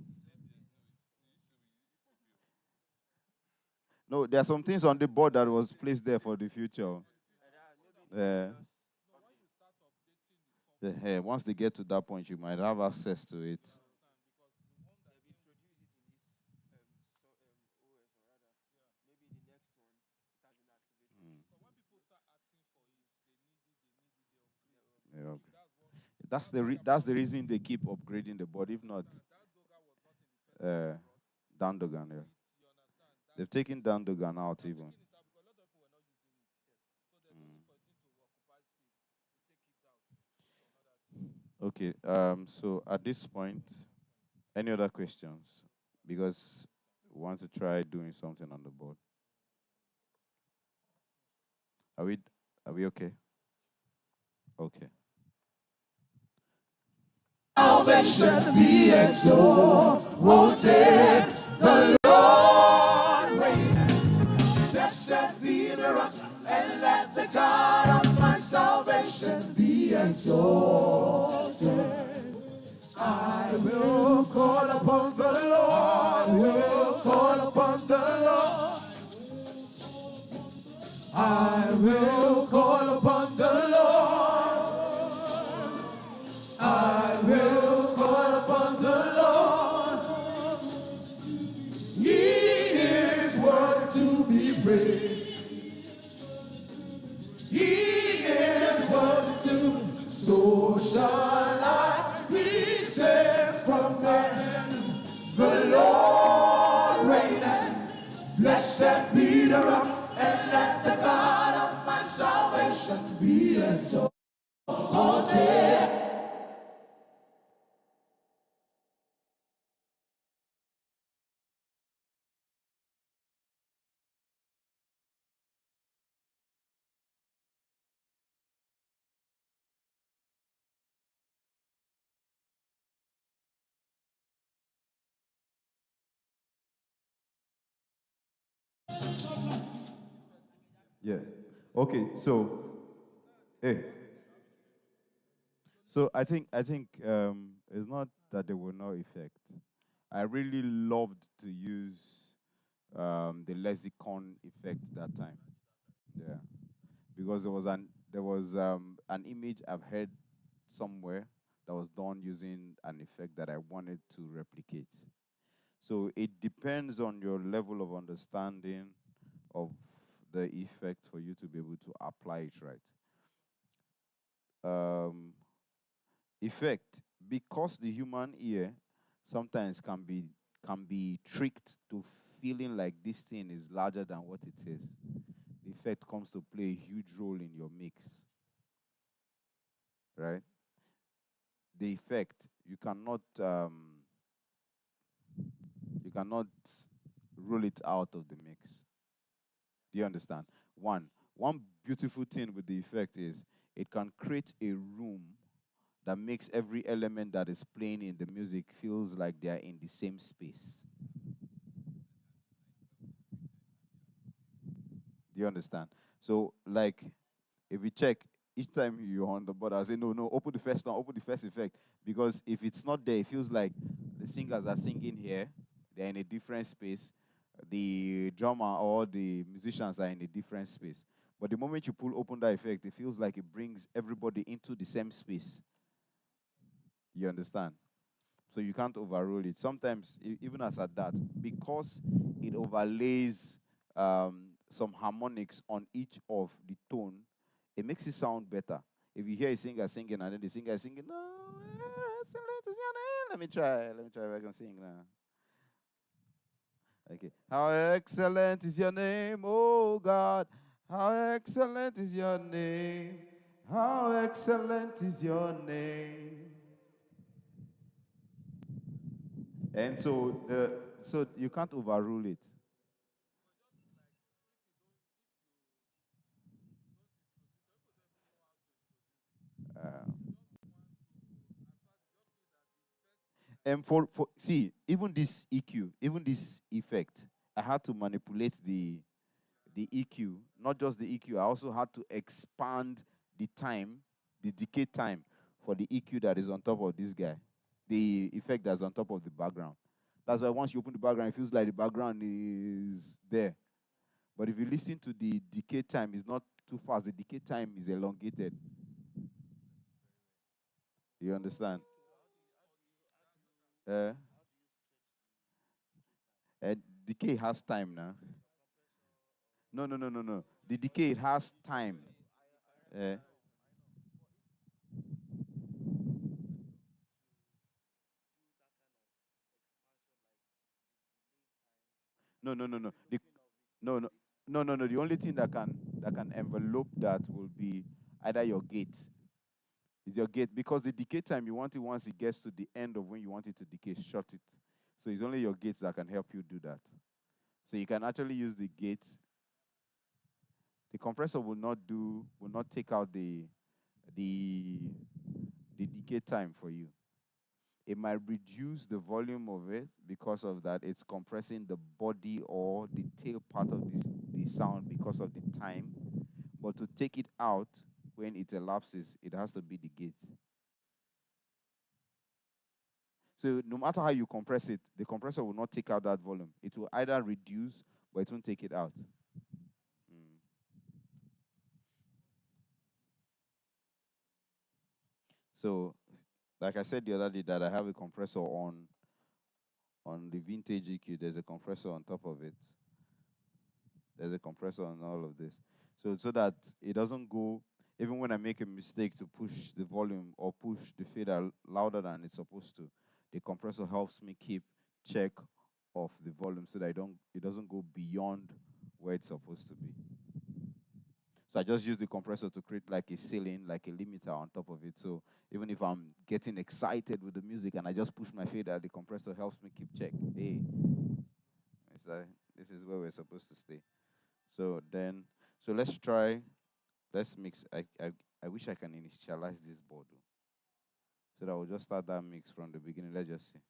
No, there are some things on the board that was placed there for the future. Uh, once they get to that point, you might have access to it. Yeah. That's the reason they keep upgrading the board. If not, uh, Dandogan, yeah. They've taken Dandogan out even. Okay. So at this point, any other questions? Because we want to try doing something on the board. Are we are we okay? Okay. Salvation be exalted. The Lord reign. Blessed be the rock, and let the God of my salvation be exalted. I will call upon the Lord. I will call upon the Lord. I will call upon the Lord. I will call upon the Lord. He is worthy to be praised. He is worthy to. So shall I be saved from death. The Lord reigneth. Blessed be the rock, and let the God of my salvation be exalted. Yeah. Okay. So, hey. So I think it's not that there were no effect. I really loved to use the lexicon effect that time. Yeah, because there was an image I've heard somewhere that was done using an effect that I wanted to replicate. So it depends on your level of understanding of the effect for you to be able to apply it right. Um, Effect, because the human ear sometimes can be tricked to feeling like this thing is larger than what it is. The effect comes to play a huge role in your mix, right? The effect, you cannot rule it out of the mix. Do you understand? One beautiful thing with the effect is it can create a room that makes every element that is playing in the music feels like they are in the same space. Do you understand? So, like, if you check each time you're on the board, I say, no, no, open the first one, open the first effect. Because if it's not there, it feels like the singers are singing here, they're in a different space. The drummer or the musicians are in a different space. But the moment you pull open that effect, it feels like it brings everybody into the same space. You understand? So you can't overrule it. Sometimes, even as at that, because it overlays some harmonics on each of the tone, it makes it sound better. If you hear a singer singing and then the singer is singing, no, let me try if I can sing now. Okay. How excellent is your name, oh God. How excellent is your name. How excellent is your name. And so you can't overrule it. Uh, and for see, even this EQ, even this effect, I had to manipulate the EQ, not just the EQ. I also had to expand the time, the decay time for the EQ that is on top of this guy, the effect that's on top of the background. That's why once you open the background, it feels like the background is there. But if you listen to the decay time, it's not too fast. The decay time is elongated. You understand? Uh, Decay has time now. No, no, no, no, no. The decay it has time. Uh, no, no, no, no. No, no, no, no, no. The only thing that can envelope that will be either your gate. Is your gate because the decay time you want it once it gets to the end of when you want it to decay, shut it. So it's only your gates that can help you do that. So you can actually use the gates. The compressor will not take out the the decay time for you. It might reduce the volume of it because of that. It's compressing the body or the tail part of the sound because of the time. But to take it out when it elapses, it has to be the gate. So no matter how you compress it, the compressor will not take out that volume. It will either reduce, but it won't take it out. Mm. So, like I said the other day, that I have a compressor on the vintage EQ. There's a compressor on top of it. There's a compressor on all of this. So that it doesn't go, even when I make a mistake to push the volume or push the fader louder than it's supposed to, the compressor helps me keep check of the volume so that it doesn't go beyond where it's supposed to be. So I just use the compressor to create like a ceiling, like a limiter on top of it. So even if I'm getting excited with the music and I just push my fader, the compressor helps me keep check. Hey, this is where we're supposed to stay. So then, so let's try. Let's mix. I wish I can initialize this board, though, so that we'll just start that mix from the beginning. Let's just see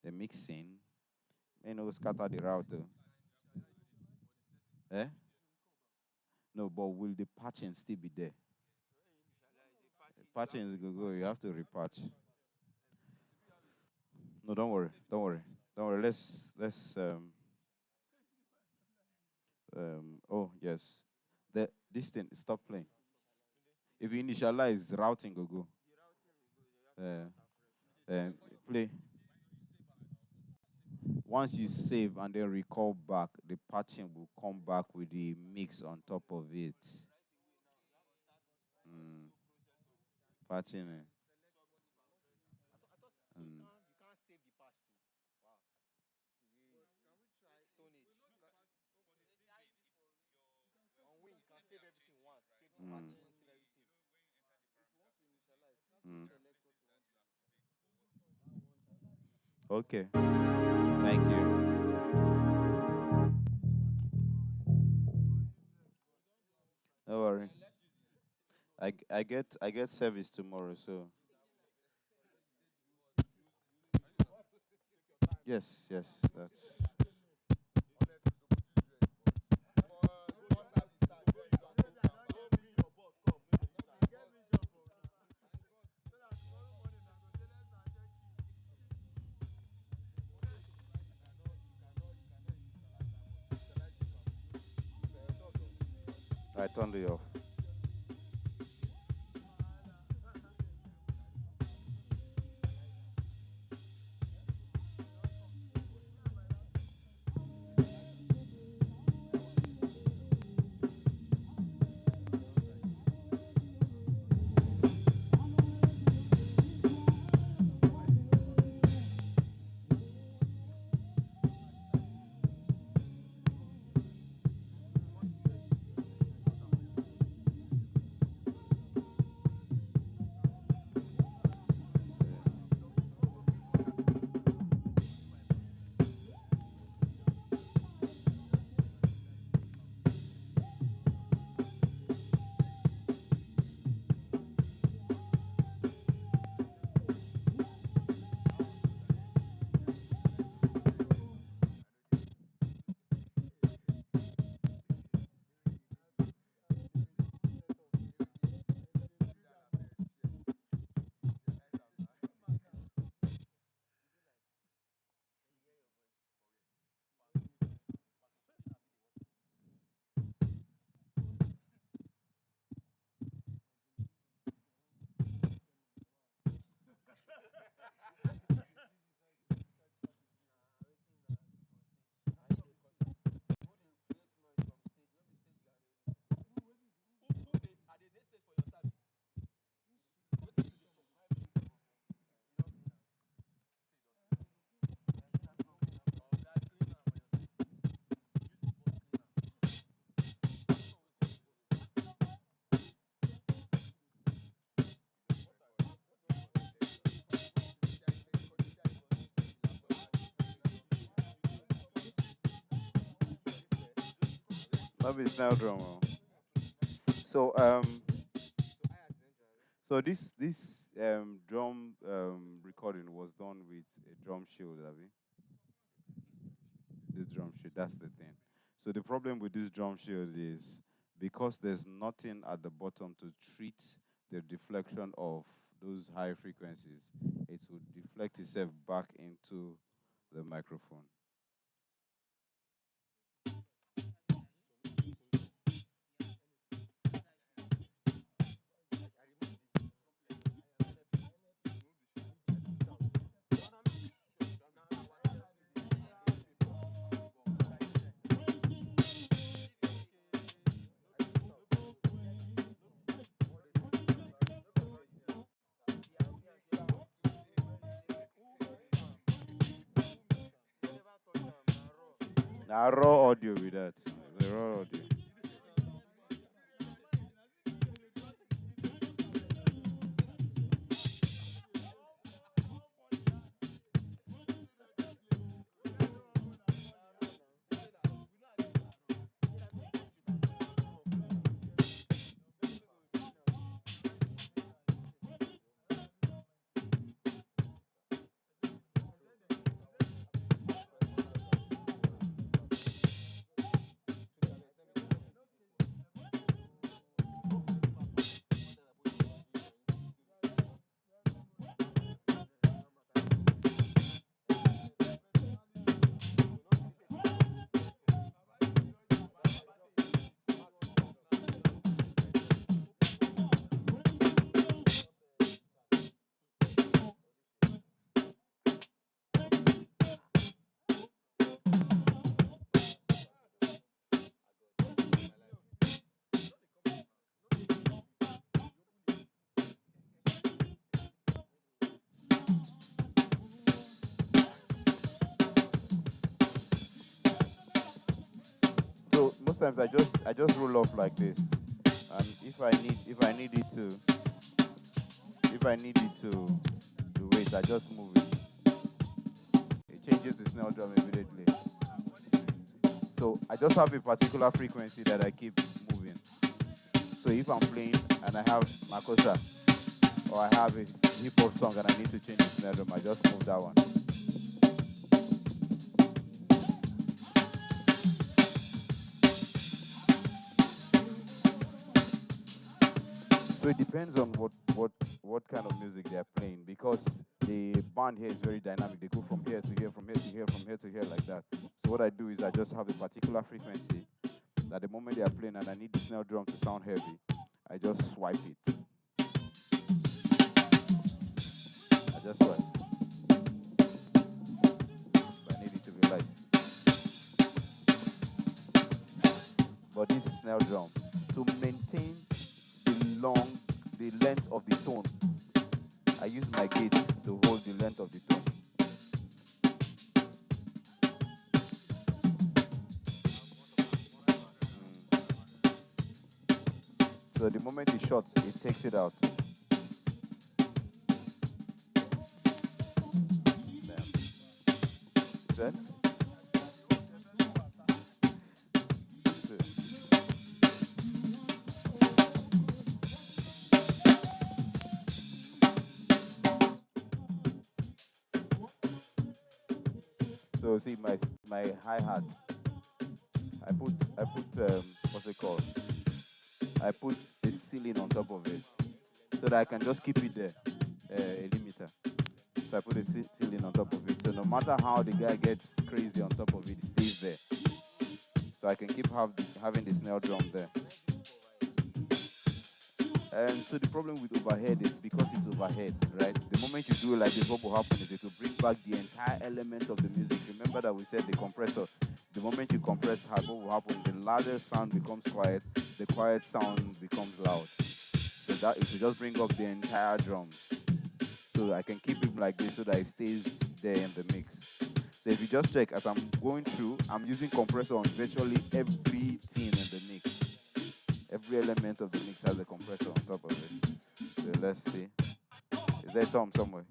the mixing. Scatter the router. Eh? No, but will the patching still be there? Patching is go. You have to repatch. No, don't worry. Don't worry. Don't worry. Oh yes. This thing stop playing. If you initialize routing, go. Uh, Play. Once you save and then recall back, the patching will come back with the mix on top of it. Mm, patching. Mm, mm, mm. Okay. Thank you. No worry. I get service tomorrow, so yes, yes, that's I turned it off. Not be snare drum. So so this drum recording was done with a drum shield, Abby. This drum shield, that's the thing. So the problem with this drum shield is because there's nothing at the bottom to treat the deflection of those high frequencies, it will deflect itself back into the microphone. Now raw audio with that. The raw audio. So most times I just roll off like this. And if I need it to wait, I just move it. It changes the snare drum immediately. So I just have a particular frequency that I keep moving. So if I'm playing and I have Makosa or I have a hip hop song and I need to change the snare drum, I just move that one. So it depends on what kind of music they're playing because the band here is very dynamic. They go from here to here, from here to here, from here to here like that. So what I do is I just have a particular frequency that the moment they are playing and I need the snare drum to sound heavy, I just swipe it. I just swipe. But I need it to be light. But this snare drum, to maintain the length of the tone, I use my gauge to hold the length of the tone. So the moment it shuts, it takes it out. Then, so see my hi hat. I put what's it called? I put a ceiling on top of it so that I can just keep it there, a limiter. So I put a ceiling on top of it. So no matter how the guy gets crazy on top of it, it stays there. So I can keep having the snare drum there. And so the problem with overhead is because it's overhead, right? The moment you do it like this, what will happen is it will bring back the entire element of the music. Remember that we said the compressor. The moment you compress hard, what will happen? The louder sound becomes quiet. The quiet sound becomes loud. So that it will just bring up the entire drum. So I can keep it like this so that it stays there in the mix. So if you just check, as I'm going through, I'm using compressor on virtually everything in the mix. Every element of the mix has a compressor on top of it. So let's see. Is there Tom somewhere?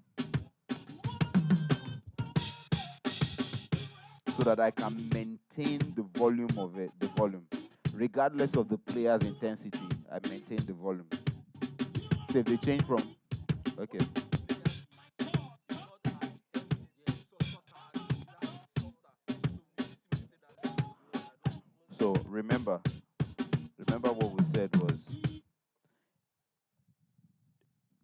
So that I can maintain the volume of it, the volume. Regardless of the player's intensity, I maintain the volume. So if they change from, okay. So remember what we said was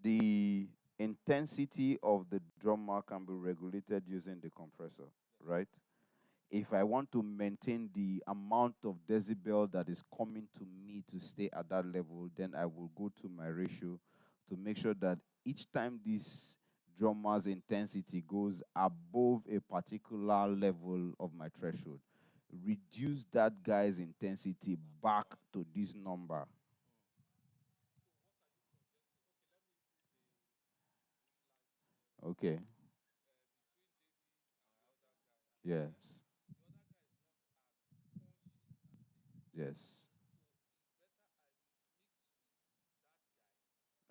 the intensity of the drummer can be regulated using the compressor, right? If I want to maintain the amount of decibel that is coming to me to stay at that level, then I will go to my ratio to make sure that each time this drummer's intensity goes above a particular level of my threshold, reduce that guy's intensity back to this number. Okay. Yes. Yes.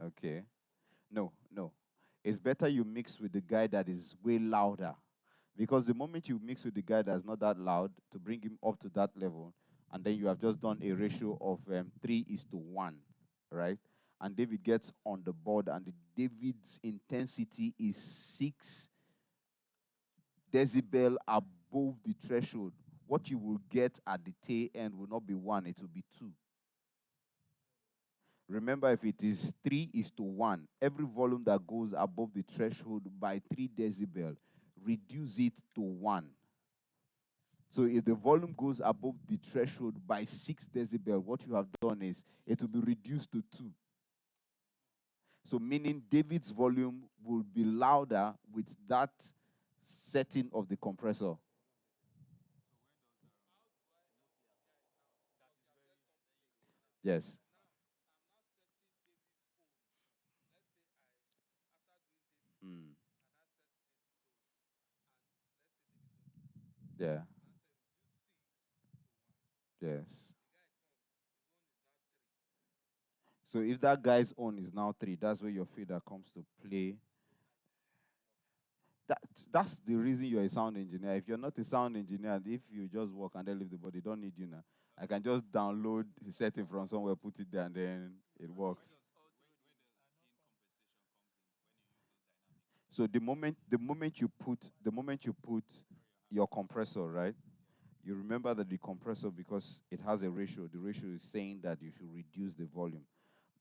Okay. No, no. It's better you mix with the guy that is way louder. Because the moment you mix with the guy that's not that loud to bring him up to that level, and then you have just done a ratio of 3:1, right? And David gets on the board, and David's intensity is 6 decibel above the threshold. What you will get at the tail end will not be 1, it will be 2. Remember, if it is 3:1, every volume that goes above the threshold by 3 decibel, reduce it to 1. So if the volume goes above the threshold by 6 decibel, what you have done is it will be reduced to 2. So meaning David's volume will be louder with that setting of the compressor. Yes. Mm. Yeah. Yes. So if that guy's own is now 3, that's where your fader comes to play. That, that's the reason you're a sound engineer. If you're not a sound engineer, if you just work and then leave the body, don't need you now. I can just download the setting from somewhere, put it there, and then it works. So the moment you put your compressor, right? You remember that the compressor, because it has a ratio, the ratio is saying that you should reduce the volume.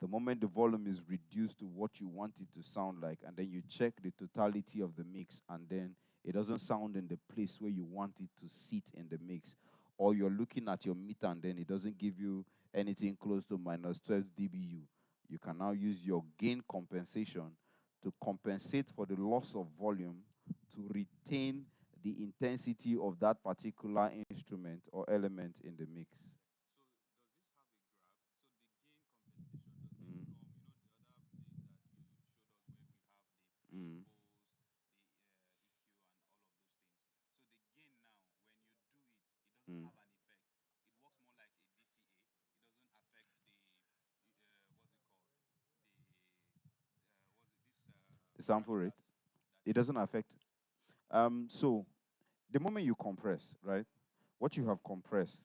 The moment the volume is reduced to what you want it to sound like, and then you check the totality of the mix, and then it doesn't sound in the place where you want it to sit in the mix, or you're looking at your meter and then it doesn't give you anything close to minus 12 dBu, you can now use your gain compensation to compensate for the loss of volume to retain the intensity of that particular instrument or element in the mix. Mm. Mm. Mm. The sample rate, it doesn't affect. So the moment you compress, right, what you have compressed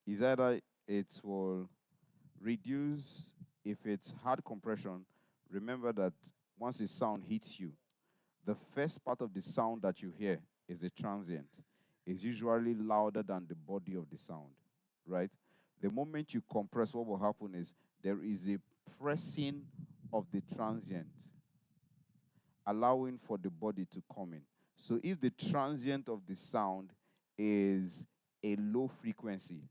is either it will reduce, if it's hard compression, remember that once the sound hits you, the first part of the sound that you hear is the transient. It's usually louder than the body of the sound, right? The moment you compress, what will happen is there is a pressing of the transient, allowing for the body to come in. So if the transient of the sound is a low frequency,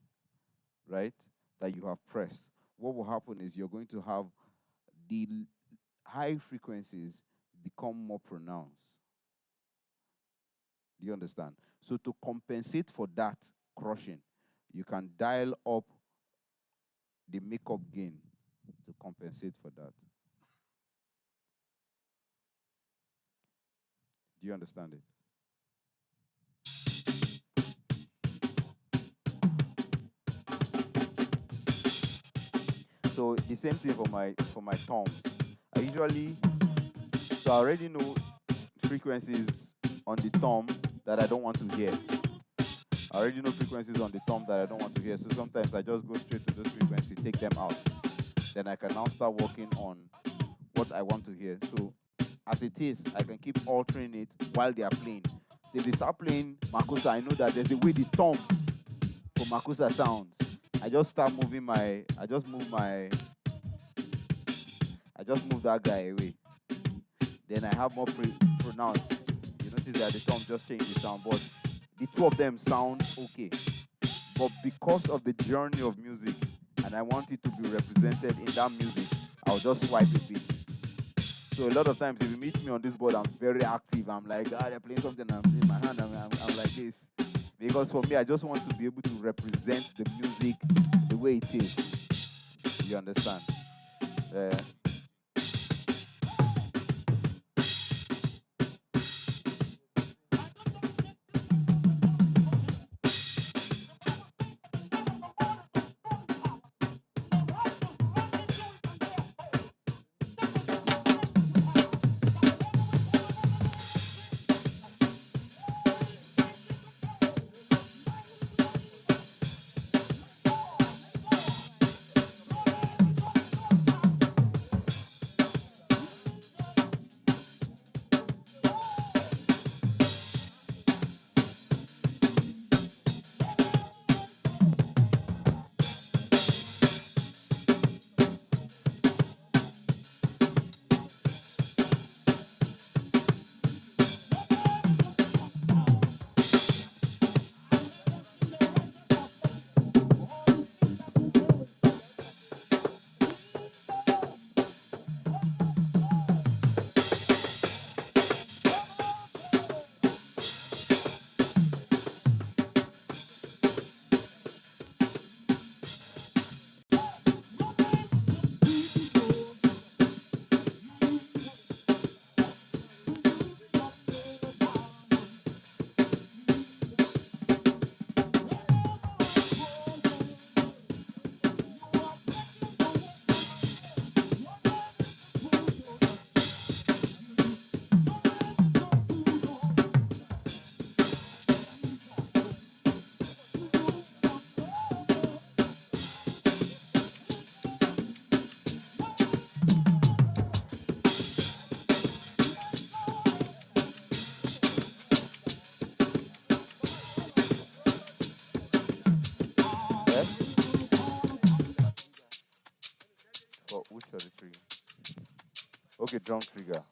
right, that you have pressed, what will happen is you're going to have the high frequencies become more pronounced. Do you understand? So to compensate for that crushing, you can dial up the makeup gain to compensate for that. Do you understand it? So the same thing for my toms. I usually so I already know frequencies on the tom that I don't want to hear. I already know frequencies on the thumb that I don't want to hear. So sometimes I just go straight to those frequencies, take them out. Then I can now start working on what I want to hear. So as it is, I can keep altering it while they are playing. So if they start playing Makosa, I know that there's a way the thumb for Makosa sounds. I just start moving my, I just move that guy away. Then I have more pronounced. You notice that the thumb just changed the sound, but the two of them sound okay. But because of the journey of music, and I want it to be represented in that music, I'll just swipe a bit. So a lot of times, if you meet me on this board, I'm very active. I'm like, they're playing something, I'm in my hand, I'm like this. Because for me, I just want to be able to represent the music the way it is. You understand? Uh, yeah? For which of the three? Okay, drum trigger.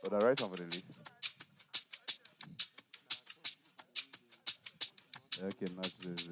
But I write on for the list. Okay, not this.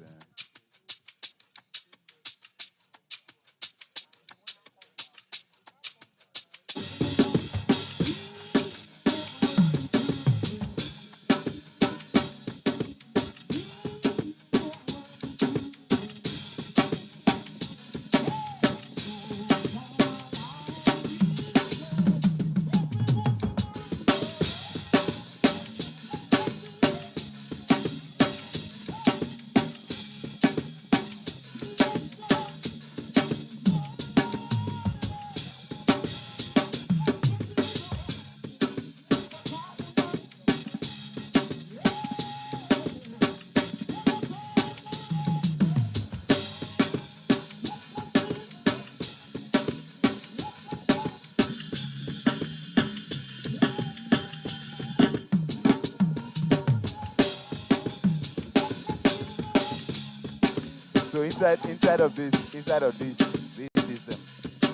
So inside of this system,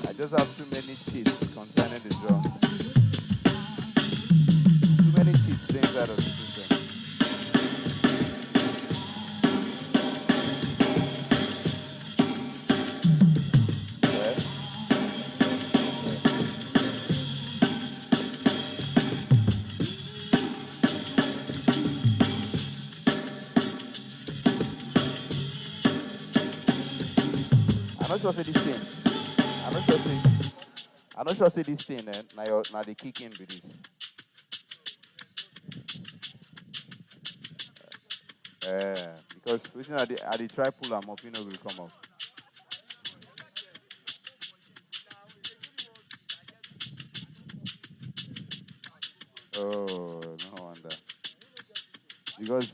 I just have too many cheats concerning the drum. Too many cheats inside of the system. Yeah? I'm not sure say this thing. I'm not sure say I'm not sure say this thing now they kick in with this. Because within I dey try pull am up, you know will come up. Oh, no wonder. because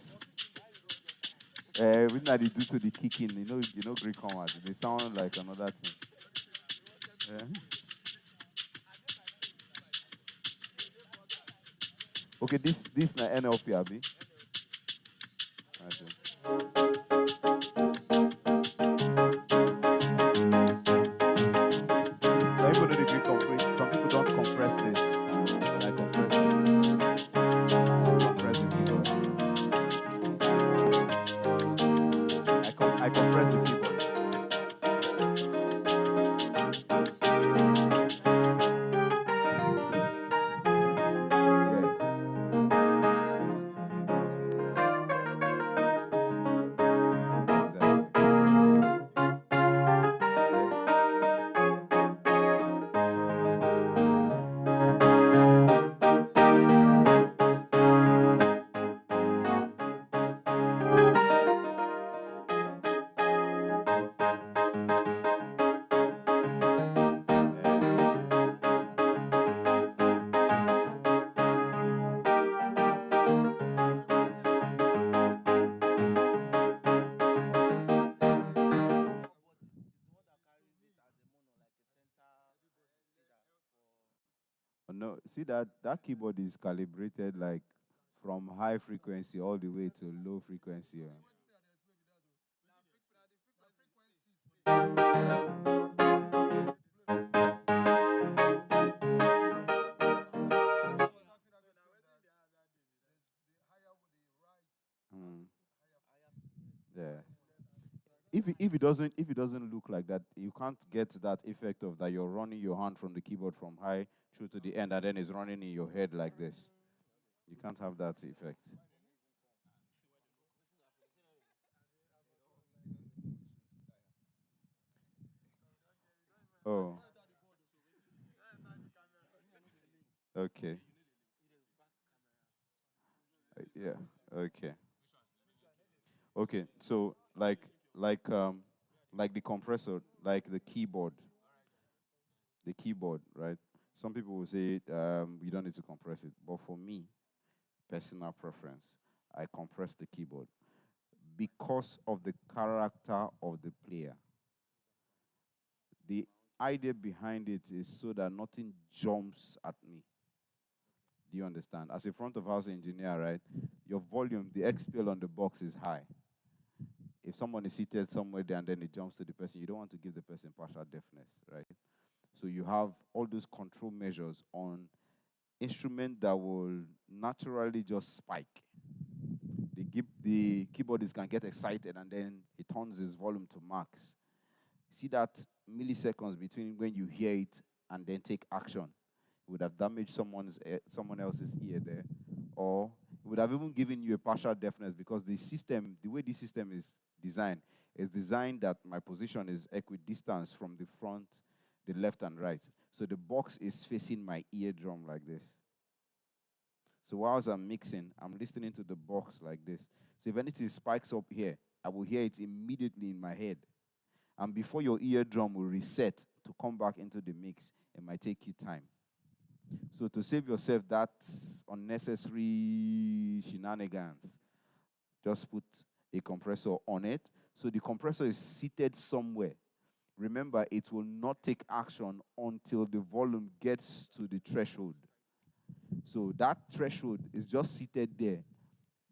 everything that they do to the kicking, Greek commas, they sound like another thing. Yeah. Okay, this na NLP, abi. Okay. Some people know the Greek compress. Some people don't compress this, but I compress it. Compress the keyboard. I compress the keyboard. Yes. Exactly. Yeah. Yeah. Oh, no, see that keyboard is calibrated like from high frequency all the way to low frequency. Yeah. Mm, yeah. If it doesn't look like that, you can't get that effect of that you're running your hand from the keyboard from high through to the end, and then it's running in your head like this. You can't have that effect. Oh, okay. Yeah. Okay. Okay. So like the compressor, like the keyboard, right? Some people will say you don't need to compress it, but for me, personal preference, I compress the keyboard because of the character of the player. The idea behind it is so that nothing jumps at me. Do you understand? As a front of house engineer, right, your volume, the XPL on the box is high. If someone is seated somewhere there and then it jumps to the person, you don't want to give the person partial deafness, right? So you have all those control measures on instrument that will naturally just spike. The keyboardist can get excited and then he turns his volume to max. See that milliseconds between when you hear it and then take action. It would have damaged someone else's ear there, or it would have even given you a partial deafness because the way this system is designed that my position is equidistant from the front, the left and right. So the box is facing my eardrum like this. So whilst I'm mixing, I'm listening to the box like this. So if anything spikes up here, I will hear it immediately in my head. And before your eardrum will reset to come back into the mix, it might take you time. So to save yourself that unnecessary shenanigans, just put a compressor on it. So the compressor is seated somewhere. Remember, it will not take action until the volume gets to the threshold. So that threshold is just seated there.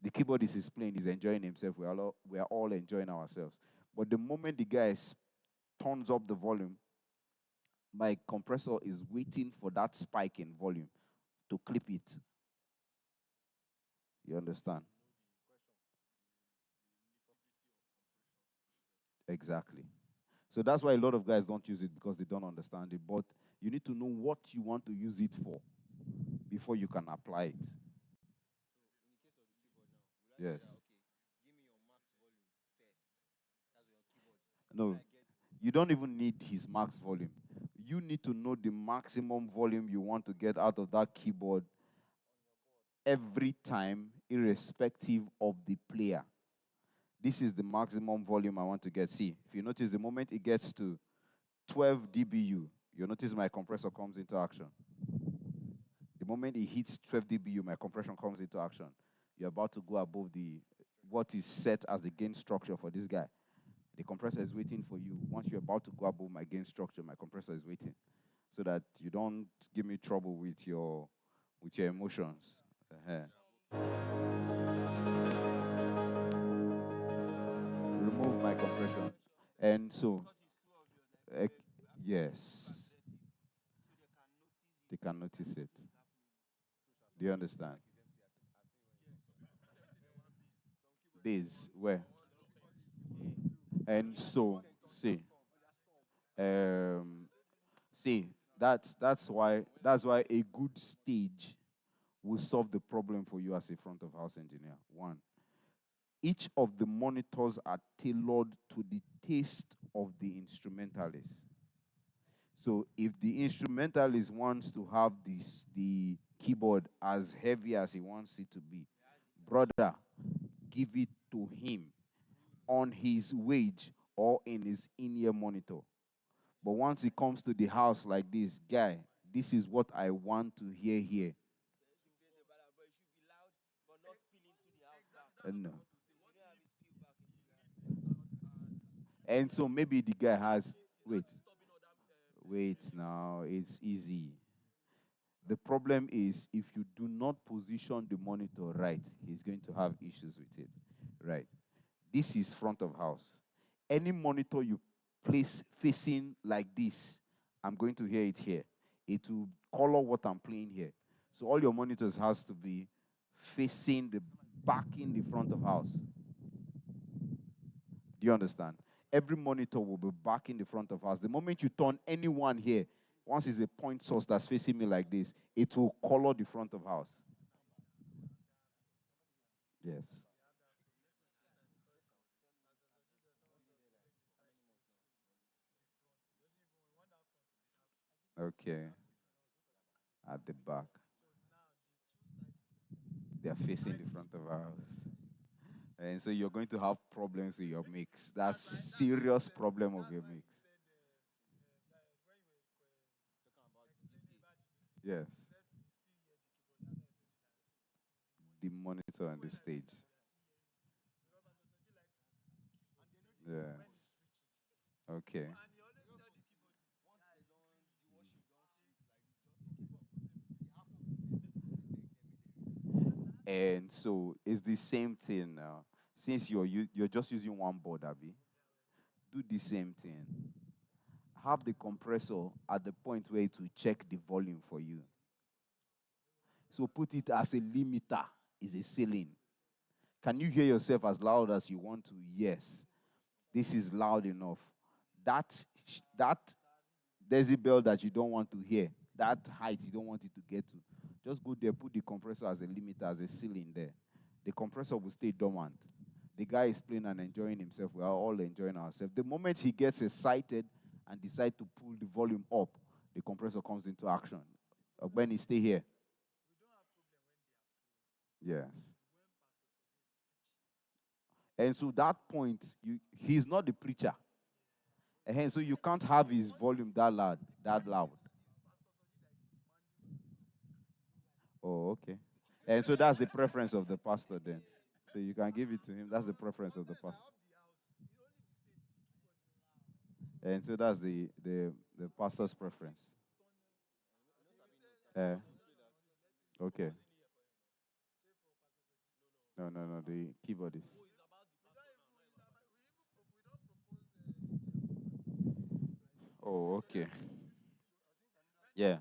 The keyboardist is playing, he's enjoying himself. We are all enjoying ourselves. But the moment the guy turns up the volume, my compressor is waiting for that spike in volume to clip it. You understand? Exactly. So that's why a lot of guys don't use it because they don't understand it. But you need to know what you want to use it for before you can apply it. Yes. No, you don't even need his max volume. You need to know the maximum volume you want to get out of that keyboard every time, irrespective of the player. This is the maximum volume I want to get. See, if you notice, the moment it gets to 12 dBu, you notice my compressor comes into action. The moment it hits 12 dBu, my compression comes into action. you're about to go above the what is set as the gain structure for this guy. The compressor is waiting for you. Once you're about to go above my gain structure, my compressor is waiting, so that you don't give me trouble with your emotions. Uh-huh. Remove my compression, and so uh, yes, they can notice it. Do you understand? This where and so um see that's why a good stage will solve the problem for you as a front of house engineer. One, each of the monitors are tailored to the taste of the instrumentalist. So if the instrumentalist wants to have the keyboard as heavy as he wants it to be, brother, give it to him on his wage or in his in-ear monitor. But once it comes to the house like this, guy, this is what I want to hear here. No. And so maybe the guy has wait now, it's easy. The problem is if you do not position the monitor right, he's going to have issues with it. Right. This is front of house. Any monitor you place facing like this, I'm going to hear it here. It will color what I'm playing here. So all your monitors has to be facing the back in the front of house. Do you understand? Every monitor will be back in the front of house. The moment you turn anyone here, once it's a point source that's facing me like this, it will color the front of house. Yes. Okay. At the back. They are facing the front of house. And so you're going to have problems with your mix. That's serious problem of your mix. Yes. The monitor on the stage. Yes. Okay. And so it's the same thing now. Since you're just using one board, Abby, do the same thing. Have the compressor at the point where it will check the volume for you. So put it as a limiter, is a ceiling. Can you hear yourself as loud as you want to? Yes. This is loud enough. That decibel that you don't want to hear, that height you don't want it to get to, just go there, put the compressor as a limiter, as a ceiling there. The compressor will stay dormant. The guy is playing and enjoying himself. We are all enjoying ourselves. The moment he gets excited and decides to pull the volume up, the compressor comes into action. When he stay here. Yes. And so that point, he's not the preacher. And so you can't have his volume that loud, that loud. Oh, okay. And so that's the preference of the pastor then. So you can give it to him. That's the preference of the pastor. And so that's the pastor's preference. Uh, okay. No, no, no. The keyboardist. Oh, okay. Yeah.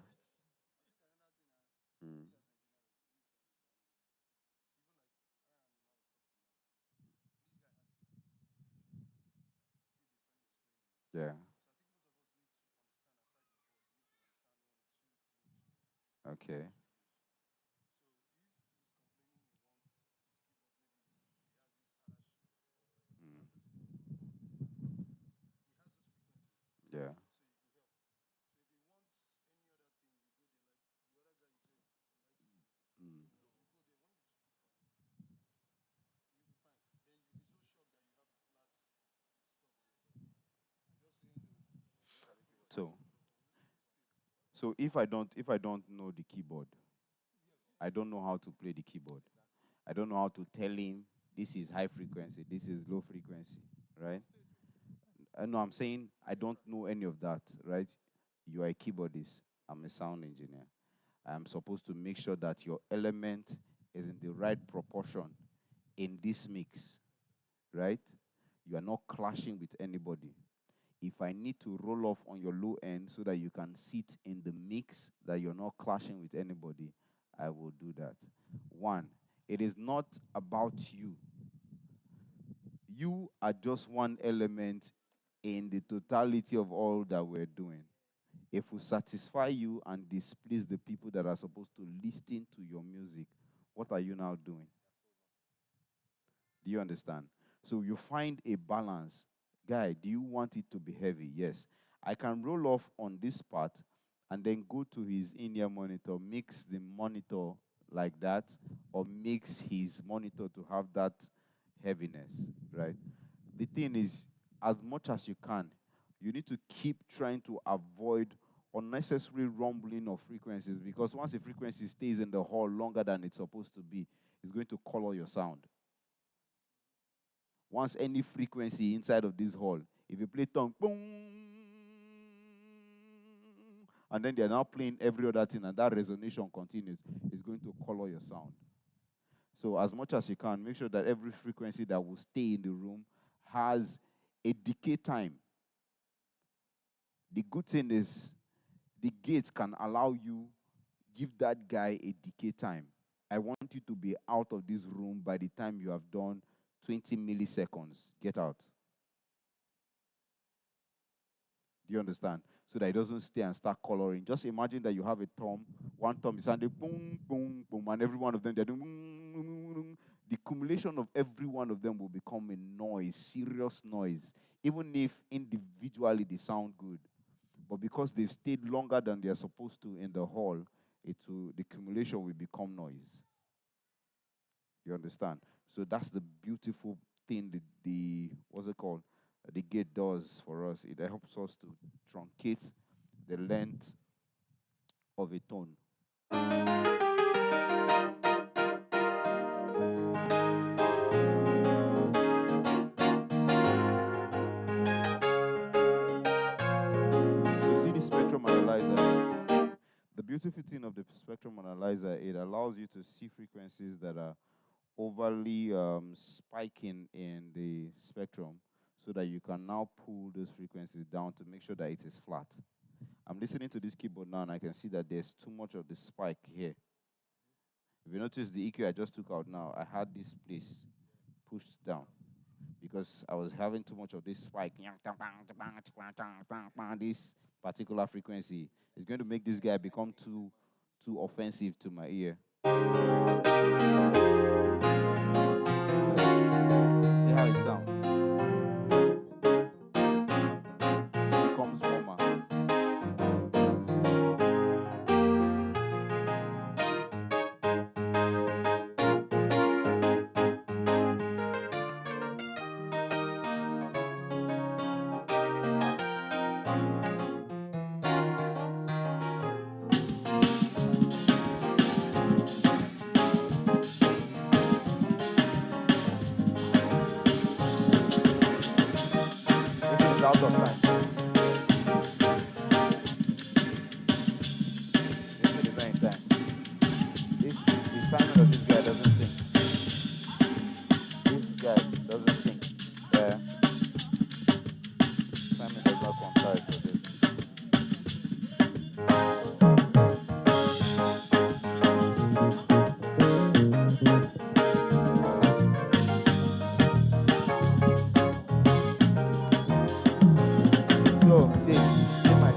Mm, yeah. Okay. Mm, yeah. Mm. So, so if I don't know the keyboard, I don't know how to play the keyboard. I don't know how to tell him this is high frequency, this is low frequency, right? No, I'm saying I don't know any of that, right? You are a keyboardist. I'm a sound engineer. I'm supposed to make sure that your element is in the right proportion in this mix, right? You are not clashing with anybody. If I need to roll off on your low end so that you can sit in the mix, that you're not clashing with anybody, I will do that. One, it is not about you. You are just one element in the totality of all that we're doing. If we satisfy you and displease the people that are supposed to listen to your music, what are you now doing? Do you understand? So you find a balance. Guy, do you want it to be heavy? Yes. I can roll off on this part and then go to his in-ear monitor, mix the monitor like that, or mix his monitor to have that heaviness, right? The thing is, as much as you can, you need to keep trying to avoid unnecessary rumbling of frequencies, because once a frequency stays in the hall longer than it's supposed to be, it's going to color your sound. Once any frequency inside of this hall, if you play tongue, boom, and then they're now playing every other thing, and that resonation continues, it's going to color your sound. So as much as you can, make sure that every frequency that will stay in the room has a decay time. The good thing is the gates can allow you, give that guy a decay time. I want you to be out of this room by the time you have done 20 milliseconds. Get out. Do you understand? So that it doesn't stay and start coloring. Just imagine that you have a thumb. One thumb is sounding boom, boom, boom, and every one of them, they're doing boom, boom, boom. The accumulation of every one of them will become a noise, serious noise, even if individually they sound good. But because they've stayed longer than they're supposed to in the hall, the accumulation will become noise. You understand? So that's the beautiful thing that the what's it called? The gate does for us. It helps us to truncate the length of a tone. So see the spectrum analyzer. The beautiful thing of the spectrum analyzer, it allows you to see frequencies that are overly spiking in the spectrum, so that you can now pull those frequencies down to make sure that it is flat. I'm listening to this keyboard now and I can see that there's too much of the spike here. If you notice the EQ I just took out now, I had this place pushed down because I was having too much of this spike. This particular frequency is going to make this guy become too offensive to my ear. See how it sounds. It becomes warmer. This is out of time. This is the very time. The timing of this guy doesn't sing. This guy doesn't sing. Yeah, timing does not coincide with this. So see my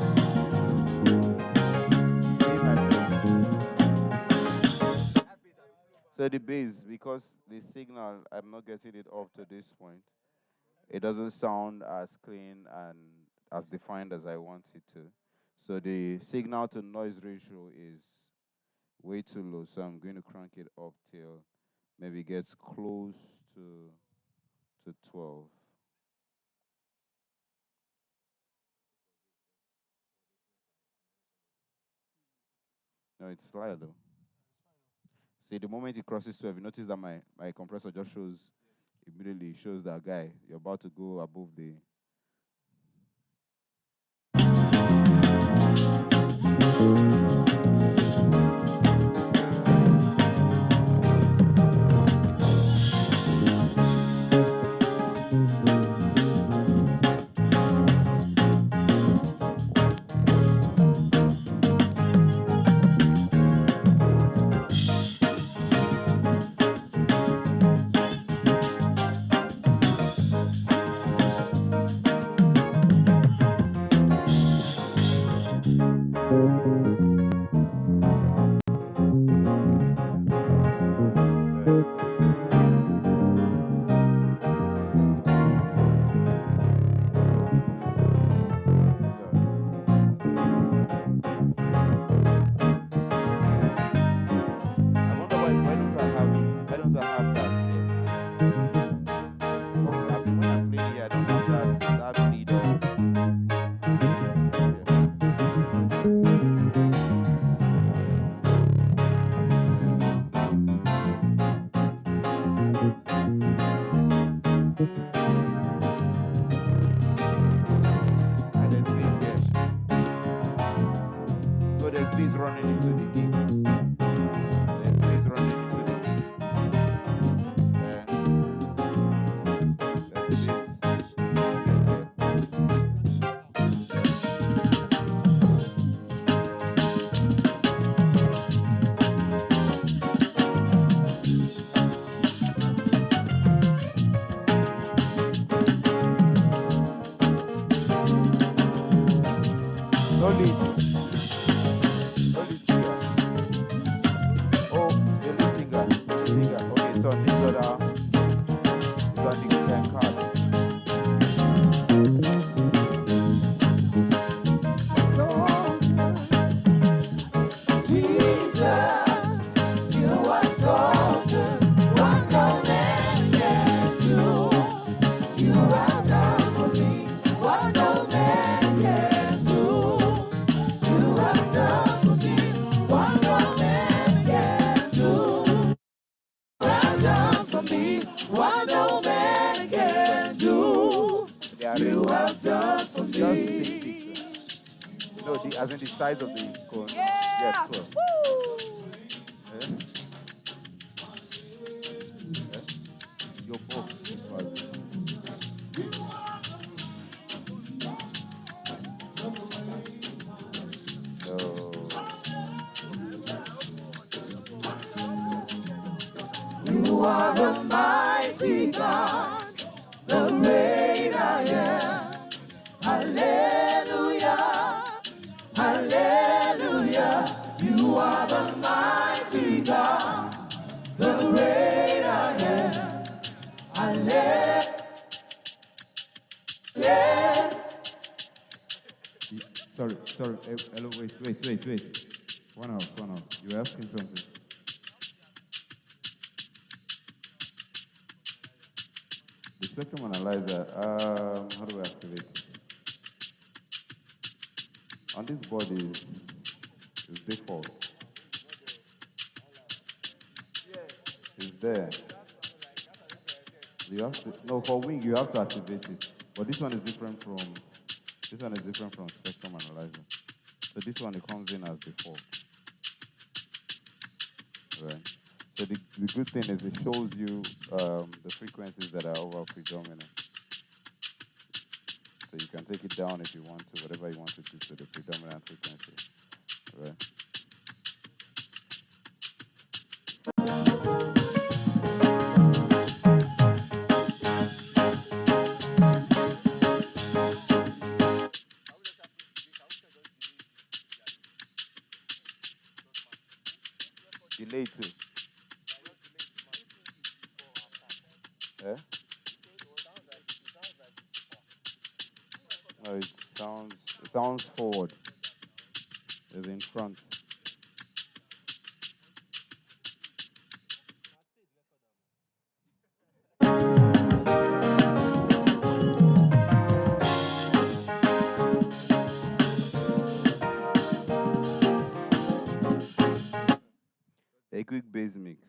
so the bass, because the signal, I'm not getting it up to this point. It doesn't sound as clean and as defined as I want it to. So the signal to noise ratio is way too low. So I'm going to crank it up till maybe gets close to 12. No, it's loud though. See, the moment it crosses 12, you notice that my compressor just shows immediately shows that guy you're about to go above the. I wonder why don't I have it? Why don't I have that here? As in when I'm playing here, I don't have that lead off. And there's bass here. So there's bass running into the gig. There's bass running into the gig. There's bass. No lead. No lead singer. Oh, the lead singer. Singer. Okay, it's on this other. It's on the card. Jesus, you are so good. What no man can do, you have done for me. What no man can do, you have done for me. What no man can do, you have done for me. What no man can do, They are you red. have done for Just me. 6. You know, as in the size of the cone. Yes, cool. Eh? Eh? Your box. So, You are the mighty God, the great I am. Hallelujah, hallelujah. You are the mighty God, the great I am. Hallelujah. sorry. Hello, wait. One off. You were asking something. The spectrum analyzer, how do I activate it? On this board is default. It's there. You have to, no, for Wing you have to activate it. But this one is different from spectrum analyzer. So this one it comes in as default. Right. So the good thing is it shows you the frequencies that are over predominant. So you can take it down if you want to, whatever you want to do to the predominant frequency. Right. Delay too. Yeah? No, it sounds forward. It's in front. A quick bass mix.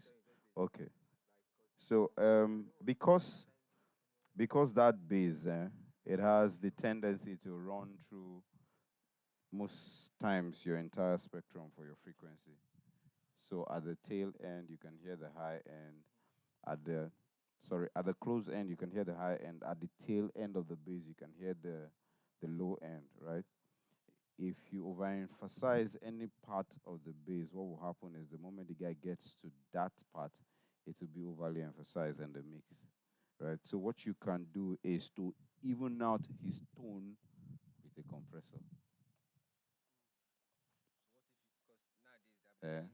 Okay. So because that bass it has the tendency to run through most times your entire spectrum for your frequency. So at the tail end you can hear the high end. At the at the close end you can hear the high end. At the tail end of the bass you can hear the low end, right? If you overemphasize any part of the bass, what will happen is the moment the guy gets to that part, it will be overly emphasized in the mix, right? So what you can do is to even out his tone with a compressor. Uh,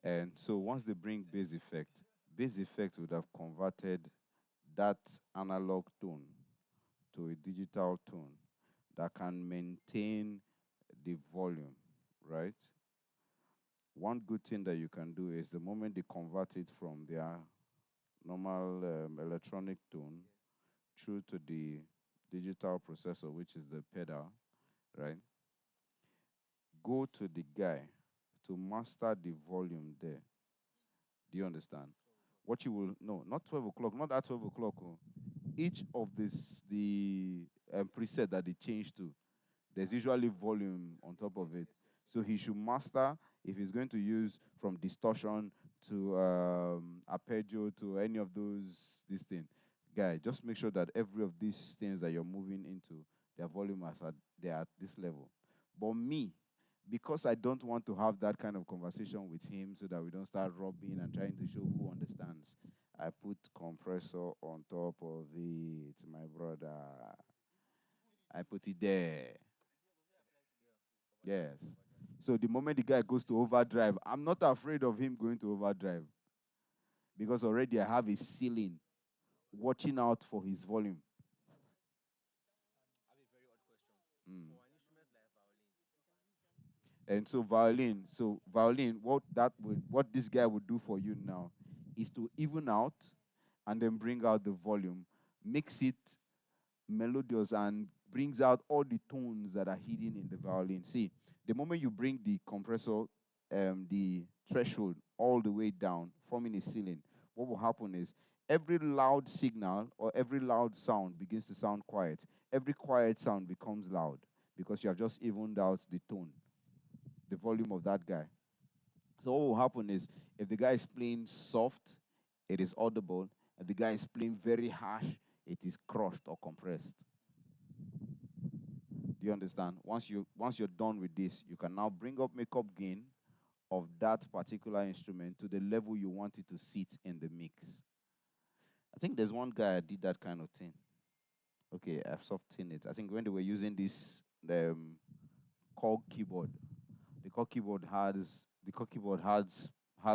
and so once they bring bass effect would have converted that analog tone to a digital tone that can maintain the volume, right? One good thing that you can do is the moment they convert it from their normal electronic tone through to the digital processor, which is the pedal, right? Go to the guy to master the volume there. Do you understand? What you will no, not 12 o'clock, not at 12 o'clock. Oh. Each of the preset that they change to, there's usually volume on top of it. So he should master if he's going to use from distortion to arpeggio to any of this thing. Guy, just make sure that every of these things that you're moving into, their volume is they're at this level. But me, because I don't want to have that kind of conversation with him so that we don't start rubbing and trying to show who understands, I put compressor on top of it, my brother. I put it there. Yes. So the moment the guy goes to overdrive, I'm not afraid of him going to overdrive because already I have a ceiling watching out for his volume. Mm. And so violin, what this guy would do for you now is to even out and then bring out the volume, mix it melodious and brings out all the tones that are hidden in the violin. See, the moment you bring the compressor, the threshold all the way down, forming a ceiling, what will happen is every loud signal or every loud sound begins to sound quiet. Every quiet sound becomes loud because you have just evened out the tone, the volume of that guy. So what will happen is if the guy is playing soft, it is audible. If the guy is playing very harsh, it is crushed or compressed. Do you understand? Once you're done with this, you can now bring up makeup gain of that particular instrument to the level you want it to sit in the mix. I think there's one guy that did that kind of thing. Okay, I've softened it. I think when they were using this Korg keyboard, the Korg keyboard has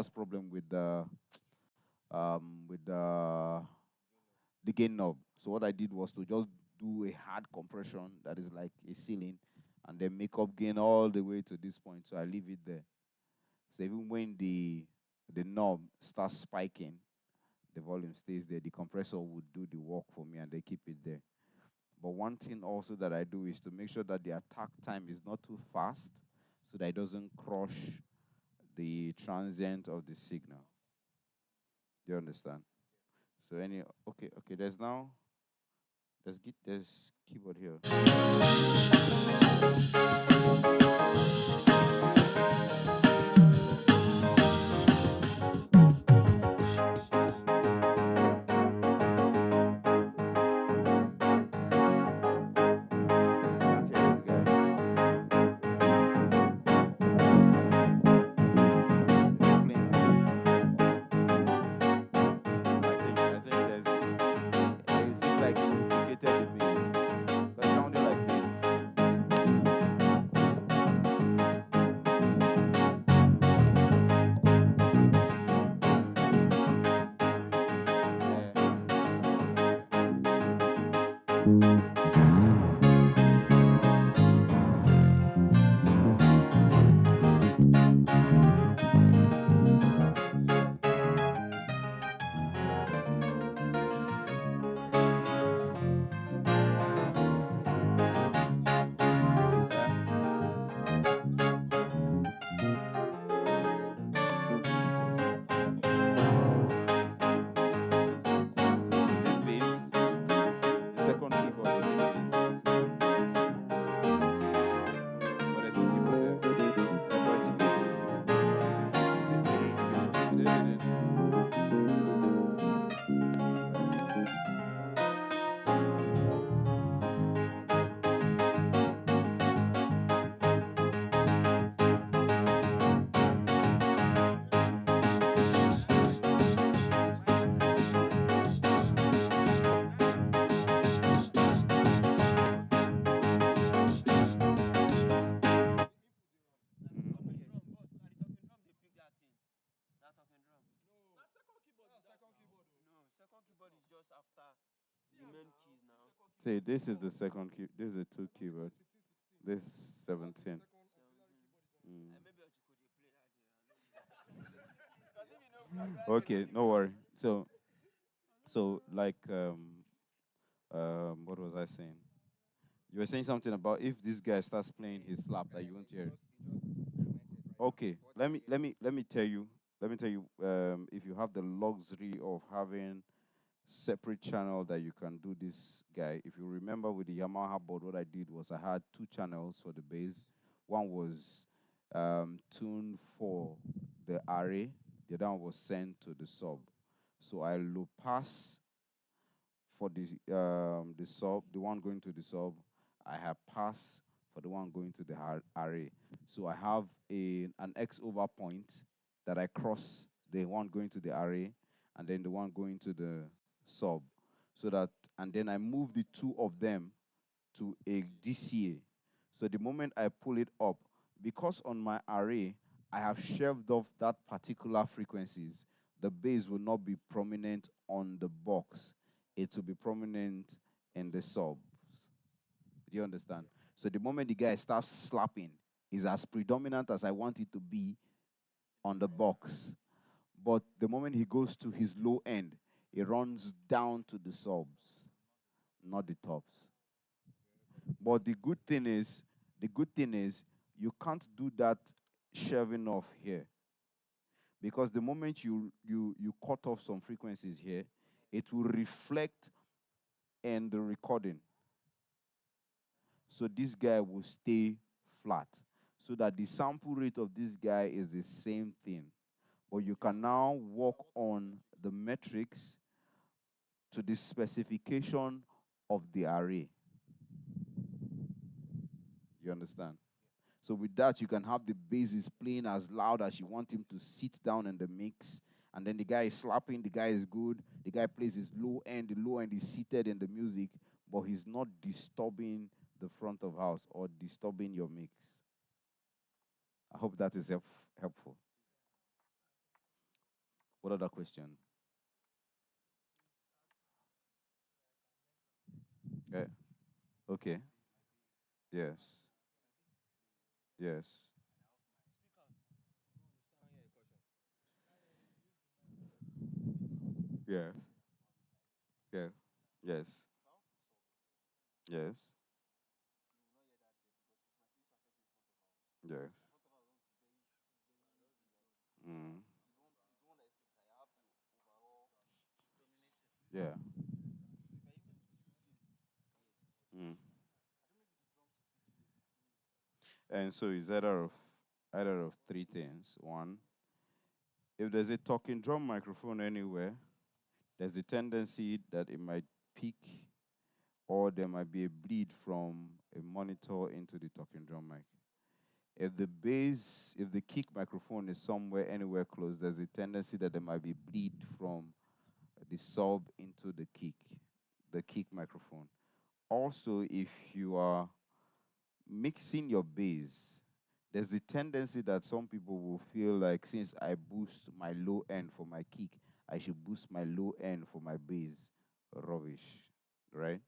problem with the gain knob. So what I did was to just do a hard compression that is like a ceiling and then make up gain all the way to this point. So I leave it there. So even when the knob starts spiking, the volume stays there. The compressor would do the work for me and they keep it there. But one thing also that I do is to make sure that the attack time is not too fast so that it doesn't crush the transient of the signal. Do you understand? So okay, there's keyboard here. Can't hear this guy. He's playing I think it seems like he duplicated the bass. Because it sounded like bass. Yeah. Yeah. See, this is the second key. This is the two keyboard. This 17. Mm. Okay, no worry. So like what was I saying? You were saying something about if this guy starts playing his slap that you won't hear. Okay, let me tell you. Let me tell you. If you have the luxury of having separate channel that you can do this guy. If you remember with the Yamaha board, what I did was I had two channels for the bass. One was tuned for the array. The other one was sent to the sub. So I low pass for the sub, the one going to the sub. I have pass for the one going to the array. So I have an X over point that I cross the one going to the array and then the one going to the sub. So that and then I move the two of them to a DCA. So the moment I pull it up, because on my array I have shelved off that particular frequencies, the bass will not be prominent on the box. It will be prominent in the subs. Do you understand? So the moment the guy starts slapping, is as predominant as I want it to be on the box. But the moment he goes to his low end, it runs down to the subs, not the tops. But the good thing is, you can't do that shelving off here because the moment you cut off some frequencies here, it will reflect in the recording. So this guy will stay flat, so that the sample rate of this guy is the same thing. But you can now work on the metrics to the specification of the array. You understand? So with that, you can have the basses playing as loud as you want him to sit down in the mix. And then the guy is slapping, the guy is good. The guy plays his low end, the low end is seated in the music, but he's not disturbing the front of house or disturbing your mix. I hope that is helpful. What other question? Yeah. Okay. Yes. Yes. Yes. Yeah. Yes. Yes. Yes. Mm. Yeah. Mm. And so it's either of three things. One, if there's a talking drum microphone anywhere, there's a tendency that it might peak or there might be a bleed from a monitor into the talking drum mic. If the kick microphone is somewhere anywhere close, there's a tendency that there might be bleed from the sub into the kick microphone. Also, if you are mixing your bass, there's a tendency that some people will feel like since I boost my low end for my kick, I should boost my low end for my bass. Rubbish, right?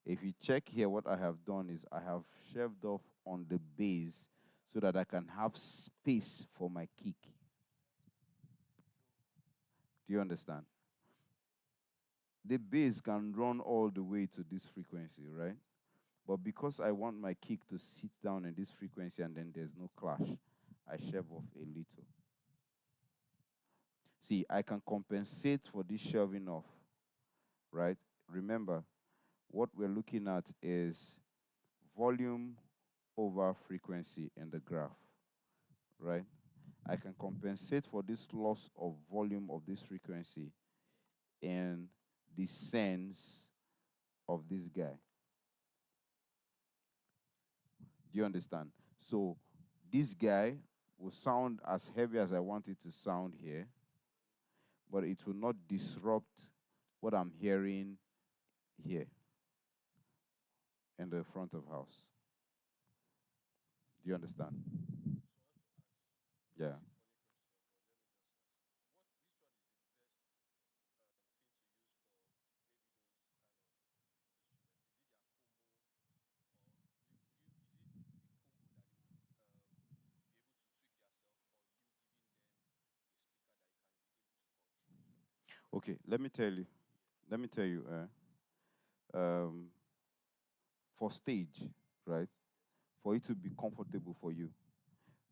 If you check here, what I have done is I have shelved off on the bass so that I can have space for my kick. Do you understand? The bass can run all the way to this frequency, right? But because I want my kick to sit down in this frequency and then there's no clash, I shave off a little. See, I can compensate for this shelving off, right? Remember, what we're looking at is volume over frequency in the graph, right? I can compensate for this loss of volume of this frequency in the sense of this guy. Do you understand? So this guy will sound as heavy as I want it to sound here, but it will not disrupt what I'm hearing here in the front of house. Do you understand? Yeah. Okay, let me tell you. Let me tell you. Um, for stage, right? For it to be comfortable for you,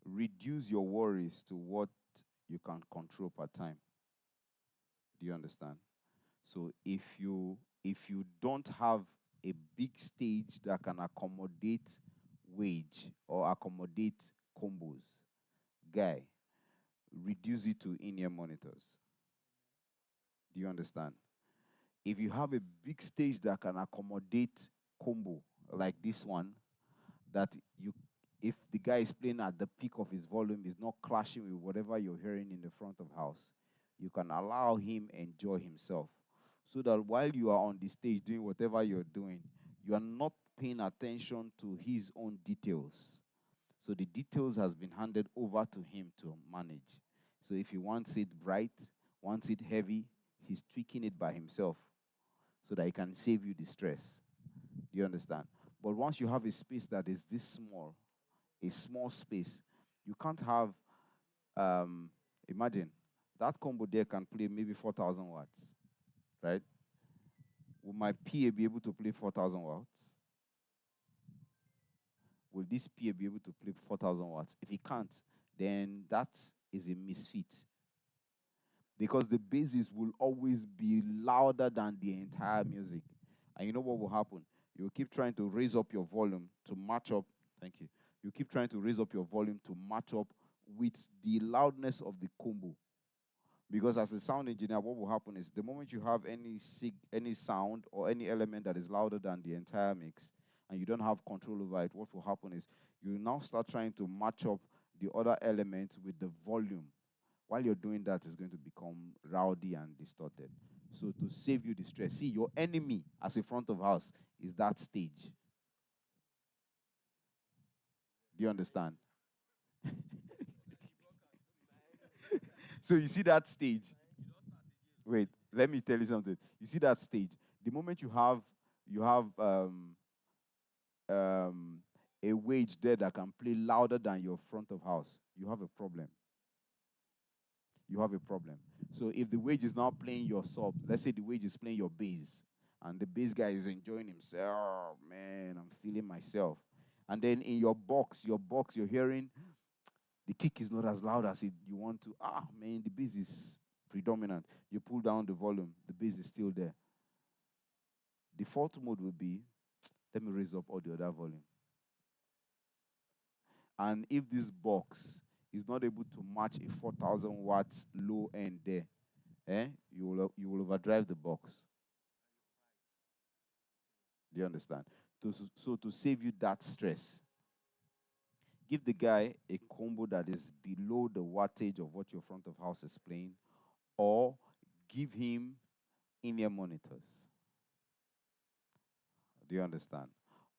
reduce your worries to what you can control per time. Do you understand? So if you don't have a big stage that can accommodate wage or accommodate combos, guy, reduce it to in-ear monitors. Do you understand? If you have a big stage that can accommodate combo like this one, that you if the guy is playing at the peak of his volume, is not clashing with whatever you're hearing in the front of house, you can allow him enjoy himself, so that while you are on the stage doing whatever you're doing, you are not paying attention to his own details. So the details has been handed over to him to manage. So if he wants it bright, wants it heavy, he's tweaking it by himself, so that he can save you the stress. Do you understand? But once you have a space that is this small, a small space, you can't have, um, imagine, that combo there can play maybe 4,000 watts, right? Will my PA be able to play 4,000 watts? Will this PA be able to play 4,000 watts? If he can't, then that is a misfit, because the basses will always be louder than the entire music. And you know what will happen? You'll keep trying to raise up your volume to match up. Thank you. You keep trying to raise up your volume to match up with the loudness of the combo. Because as a sound engineer, what will happen is the moment you have any sound or any element that is louder than the entire mix, and you don't have control over it, what will happen is you now start trying to match up the other elements with the volume. While you're doing that, it's going to become rowdy and distorted. So to save you the stress, see, your enemy as a front of house is that stage. Do you understand? So you see that stage. Wait, let me tell you something. You see that stage. The moment you have a wage there that can play louder than your front of house, you have a problem. You have a problem. So if the wage is now playing your sub, let's say the wage is playing your bass, and the bass guy is enjoying himself. Oh man, I'm feeling myself. And then in your box, you're hearing the kick is not as loud as you want to. Ah man, the bass is predominant. You pull down the volume, the bass is still there. Default mode will be, let me raise up all the other volume. And if this box is not able to match a 4,000 watts low end there, you will overdrive the box. Do you understand? So to save you that stress, give the guy a combo that is below the wattage of what your front of house is playing, or give him in-ear monitors. Do you understand?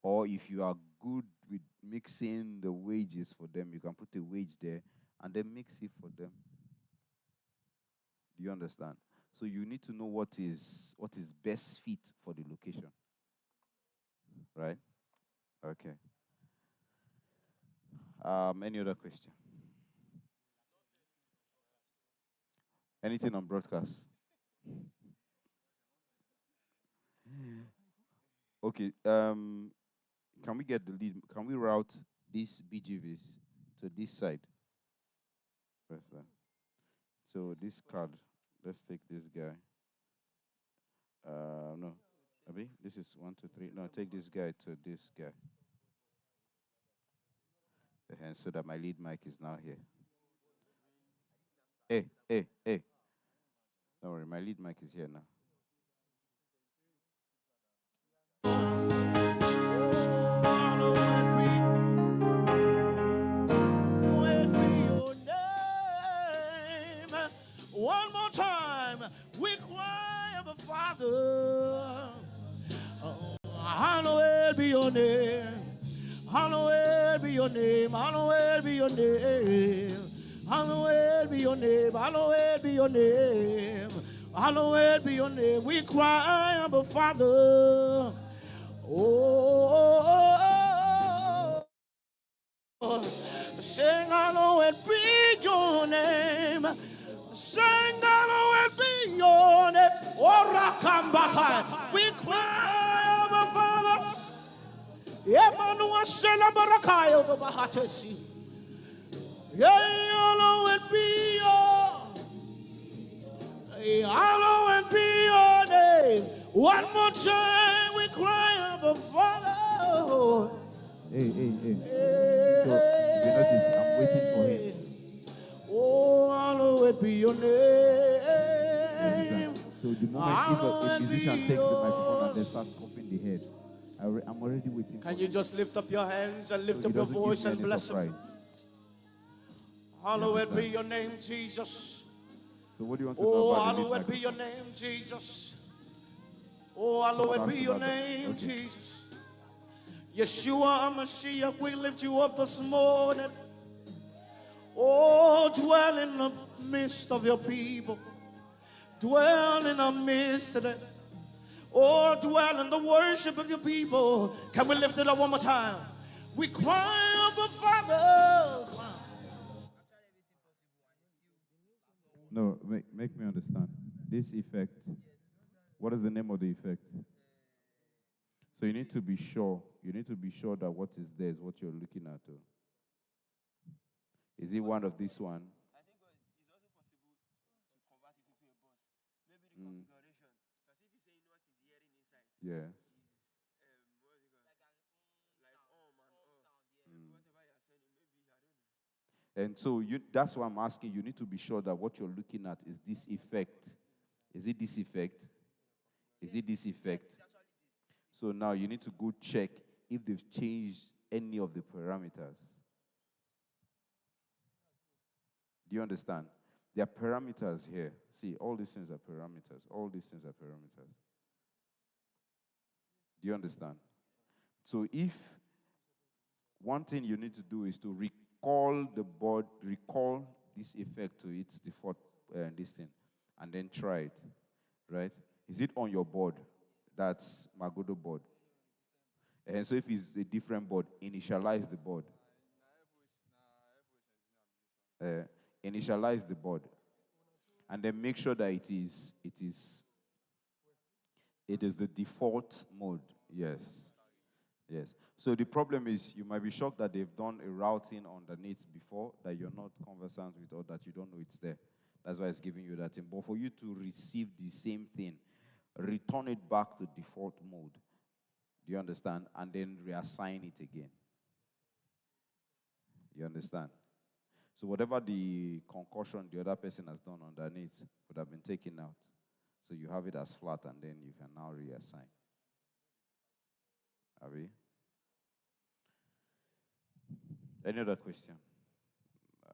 Or if you are good with mixing the wages for them, you can put a wage there and then mix it for them. Do you understand? So you need to know what is best fit for the location, right? Okay. Any other question? Anything on broadcast? Okay. Can we get the lead? Can we route these BGVs to this side? Press that. So this card, let's take this guy. No. Abi, this is 1, 2, 3. No, take this guy to this guy. And so that my lead mic is now here. Hey, hey, hey. Don't worry, my lead mic is here now. One more time, we cry, Abba Father. Hallowed be your name. Hallowed be your name. Hallowed be your name. Hallowed be your name. Hallowed be your name. Hallowed be your name. We cry, Abba Father. Oh, sing hallowed be your name. Sing hallowed be your name. Ora kambaka. We cry, our Father. Emmanuel Shela Barakaya of Bahatesi. Hallowed be hallowed be your name. One more time we cry, our Father. Hey. So, if you notice, I'm waiting for him. Oh, hallowed be your name. So the moment if a musician takes the microphone and then starts coughing the head, I'm already waiting. Can you just lift up your hands and lift up your voice and bless him? Hallowed be your name, Jesus. So what do you want to know about hallowed be your name, Jesus. Oh, hallowed be your name, Jesus. Yeshua Mashiach, we lift you up this morning. Oh, dwell in the midst of your people. Dwell in the midst of them. Oh, dwell in the worship of your people. Can we lift it up one more time? We cry, Abba Father. No, make me understand. This effect, what is the name of the effect? So you need to be sure. You need to be sure that what is there is what you're looking at. Is it one of this one? I think it's also possible to convert it into a bus. Maybe the configuration. Because if you say what he's hearing inside, Yeah. is what is it called? Like and whatever you're saying, maybe I don't know. And so that's why I'm asking. You need to be sure that what you're looking at is this effect. Is it this effect? Is it this effect? So now you need to go check if they've changed any of the parameters. Do you understand? There are parameters here. See, all these things are parameters. All these things are parameters. Do you understand? So if one thing you need to do is to recall the board, recall this effect to its default, this thing, and then try it, right? Is it on your board? That's Magodo board. And so if it's a different board, initialize the board. Initialize the board. And then make sure that it is the default mode. Yes. Yes. So the problem is you might be shocked that they've done a routing underneath before that you're not conversant with or that you don't know it's there. That's why it's giving you that thing. But for you to receive the same thing, return it back to default mode. Do you understand? And then reassign it again. You understand? So whatever the concussion the other person has done underneath would have been taken out. So you have it as flat and then you can now reassign. Are we? Any other question?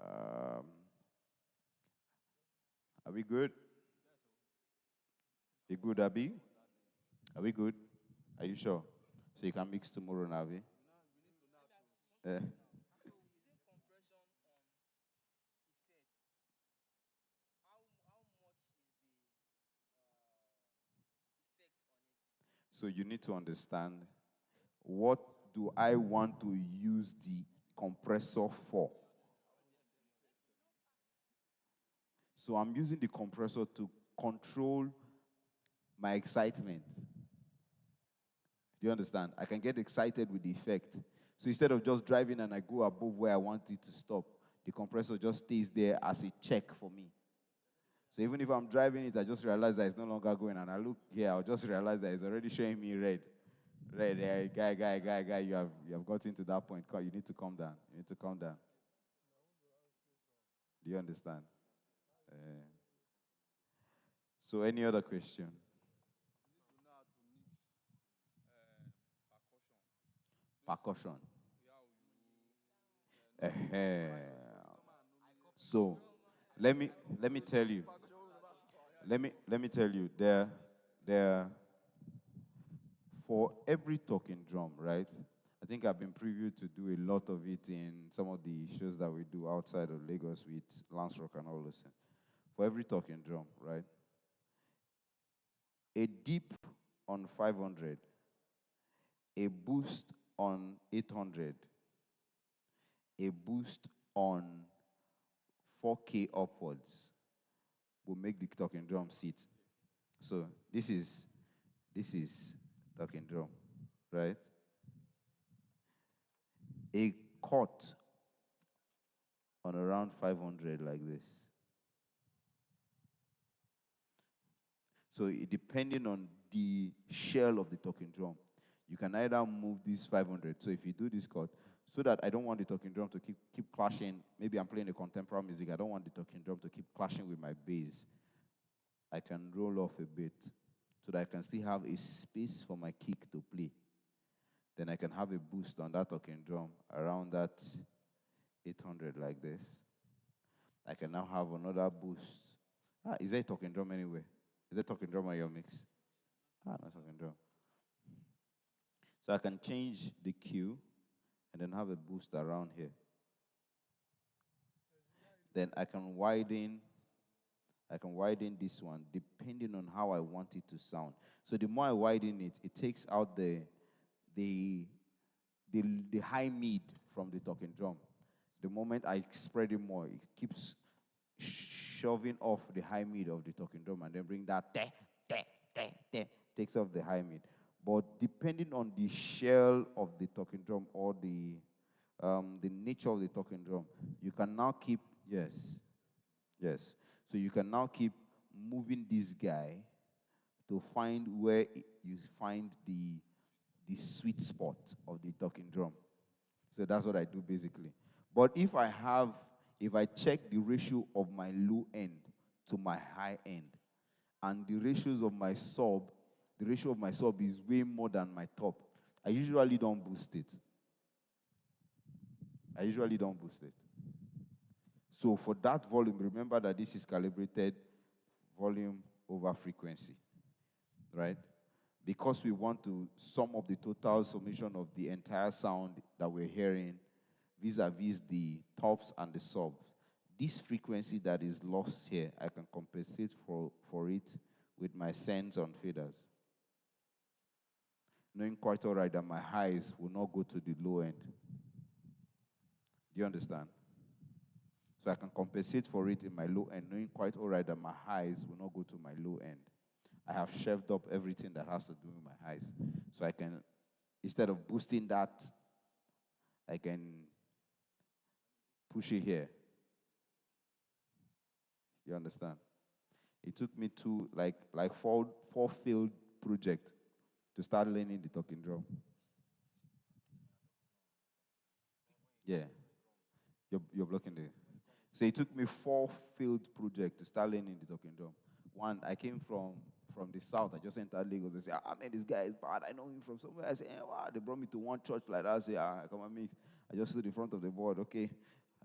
Are we good? You good, Abby? Are we good? Are you sure? So you can mix tomorrow, Navi? So you need to understand, what do I want to use the compressor for? So I'm using the compressor to control my excitement. Do you understand? I can get excited with the effect. So instead of just driving and I go above where I want it to stop, the compressor just stays there as a check for me. So even if I'm driving it, I just realize that it's no longer going, and I look here, I'll just realize that it's already showing me red. Red, guy, you have got into that point. You need to calm down. You need to calm down. Do you understand? So any other question? Percussion. So let me tell you. Let me tell you. There for every talking drum, right? I think I've been previewed to do a lot of it in some of the shows that we do outside of Lagos with Lance Rock and all those things. For every talking drum, right? A deep on 500, a boost on 800, a boost on 4K upwards will make the talking drum sit. So this is talking drum, right? A chord on around 500 like this. So depending on the shell of the talking drum, you can either move this 500. So if you do this chord, so that I don't want the talking drum to keep clashing. Maybe I'm playing a contemporary music. I don't want the talking drum to keep clashing with my bass. I can roll off a bit so that I can still have a space for my kick to play. Then I can have a boost on that talking drum around that 800 like this. I can now have another boost. Is there a talking drum anywhere? Is there talking drum on your mix? No talking drum. So I can change the cue and then have a boost around here. Then I can widen this one depending on how I want it to sound. So the more I widen it, it takes out the high mid from the talking drum. The moment I spread it more, it keeps shoving off the high mid of the talking drum and then bring that takes off the high mid. But depending on the shell of the talking drum or the nature of the talking drum, you can now keep yes. So you can now keep moving this guy to find where you find the sweet spot of the talking drum. So that's what I do basically. But if I check the ratio of my low end to my high end, and the ratio of my sub is way more than my top, I usually don't boost it. So for that volume, remember that this is calibrated volume over frequency, right? Because we want to sum up the total summation of the entire sound that we're hearing vis-a-vis the tops and the subs. This frequency that is lost here, I can compensate for it with my sends on faders. Knowing quite all right that my highs will not go to the low end. Do you understand? So I can compensate for it in my low end, knowing quite all right that my highs will not go to my low end. I have shelved up everything that has to do with my highs. So I can, instead of boosting that, I can push it here. You understand? It took me to like four failed projects to start learning the talking drum. Yeah. You're blocking the. So it took me 4 failed projects to start learning the talking drum. One, I came from the south. I just entered Lagos. They say, man, this guy is bad. I know him from somewhere. I say, wow. They brought me to one church like that. I say, come and mix. I just stood in front of the board. Okay.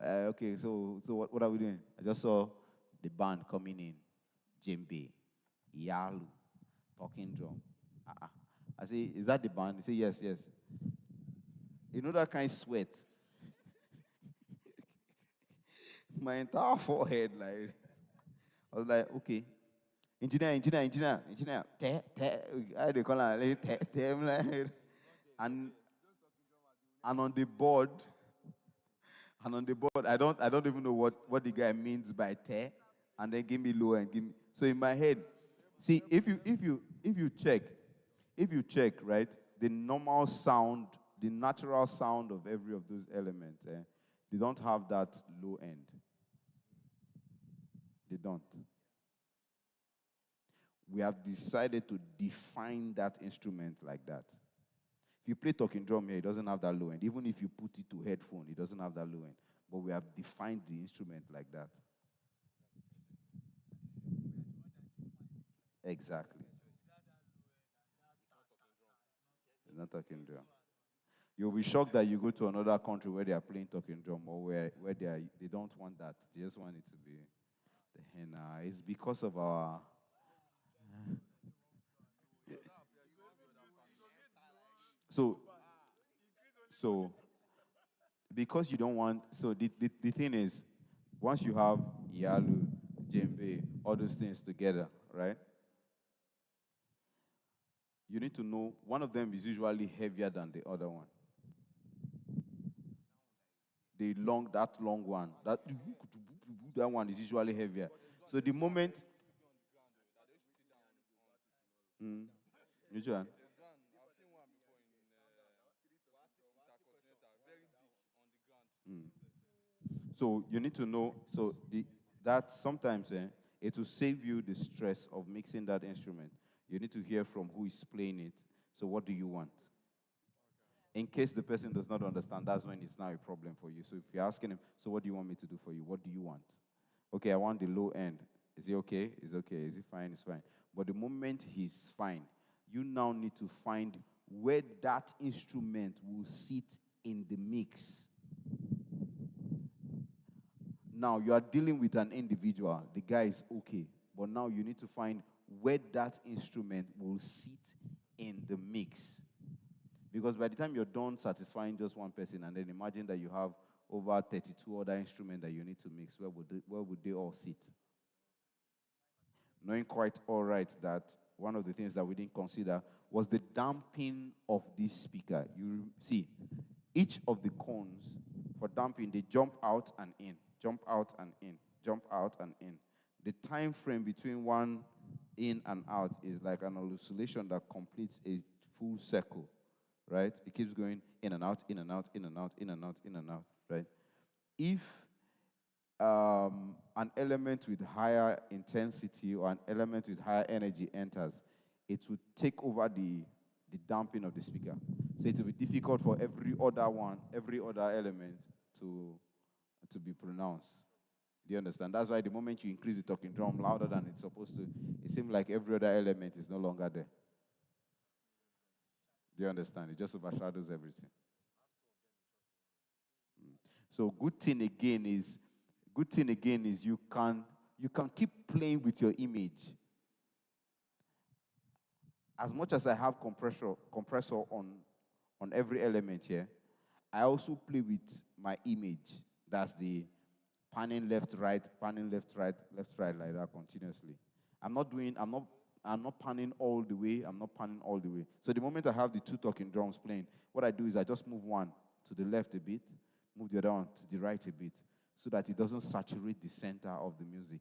Okay, so what are we doing? I just saw the band coming in. Djembe, Yalu, talking drum. I say, is that the band? He say, yes. You know that kind of sweat? My entire forehead, like, I was like, okay. Engineer. I they call him like, and on the board, I don't even know what the guy means by te, and then give me low and give me. So in my head, see if you check, right, the normal sound, the natural sound of every of those elements, they don't have that low end. They don't. We have decided to define that instrument like that. If you play talking drum here, it doesn't have that low end. Even if you put it to headphone, it doesn't have that low end. But we have defined the instrument like that. Exactly. It's not talking drum. You'll be shocked that you go to another country where they are playing talking drum or where they don't want that. They just want it to be the henna. It's because of our. So because you don't want, so the thing is, once you have Yalu, Djembe, all those things together, right? You need to know one of them is usually heavier than the other one. That long one, that one is usually heavier. So the moment, Mm. Which one? There's one. I've seen one before in Intercontinental. Very big on the ground. So you need to know. So that sometimes it will save you the stress of mixing that instrument. You need to hear from who is playing it. So what do you want? In case the person does not understand, that's when it's now a problem for you. So if you're asking him, so what do you want me to do for you? What do you want? Okay, I want the low end. Is he okay? Is okay. Is he fine? It's fine. But the moment he's fine, you now need to find where that instrument will sit in the mix. Now you are dealing with an individual. The guy is okay. But now you need to find where that instrument will sit in the mix. Because by the time you're done satisfying just one person, and then imagine that you have over 32 other instruments that you need to mix, where would they all sit? Knowing quite all right that one of the things that we didn't consider was the damping of this speaker. You see, each of the cones for damping, they jump out and in, jump out and in, jump out and in. The time frame between one in and out is like an oscillation that completes a full circle, right? It keeps going in and out, in and out, in and out, in and out, in and out, right? If an element with higher intensity or an element with higher energy enters, it will take over the damping of the speaker. So it will be difficult for every other element to be pronounced. Do you understand? That's why the moment you increase the talking drum louder than it's supposed to, it seems like every other element is no longer there. Do you understand? It just overshadows everything. So good thing again is you can keep playing with your image. As much as I have compressor on every element here, I also play with my image. That's the panning left, right, left, right like that continuously. I'm not panning all the way. I'm not panning all the way. So the moment I have the two talking drums playing, what I do is I just move one to the left a bit, move the other one to the right a bit, so that it doesn't saturate the center of the music.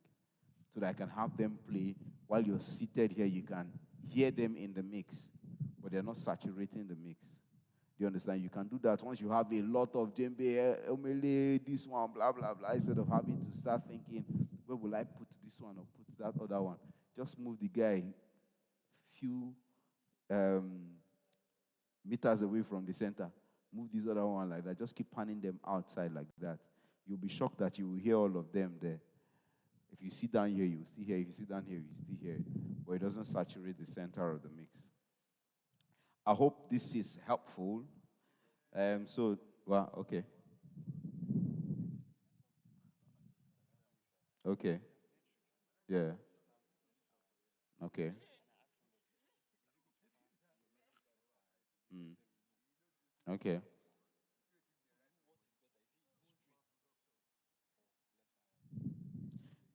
So that I can have them play while you're seated here. You can hear them in the mix, but they're not saturating the mix. Do you understand? You can do that once you have a lot of djembe, omele, this one, blah, blah, blah, instead of having to start thinking, where will I put this one or put that other one? Just move the guy few meters away from the center. Move this other one like that. Just keep panning them outside like that. You'll be shocked that you will hear all of them there. If you sit down here, you will still hear. If you sit down here, you still hear it. But it doesn't saturate the center of the mix. I hope this is helpful. Okay. Okay. Yeah. Okay. Mm. Okay.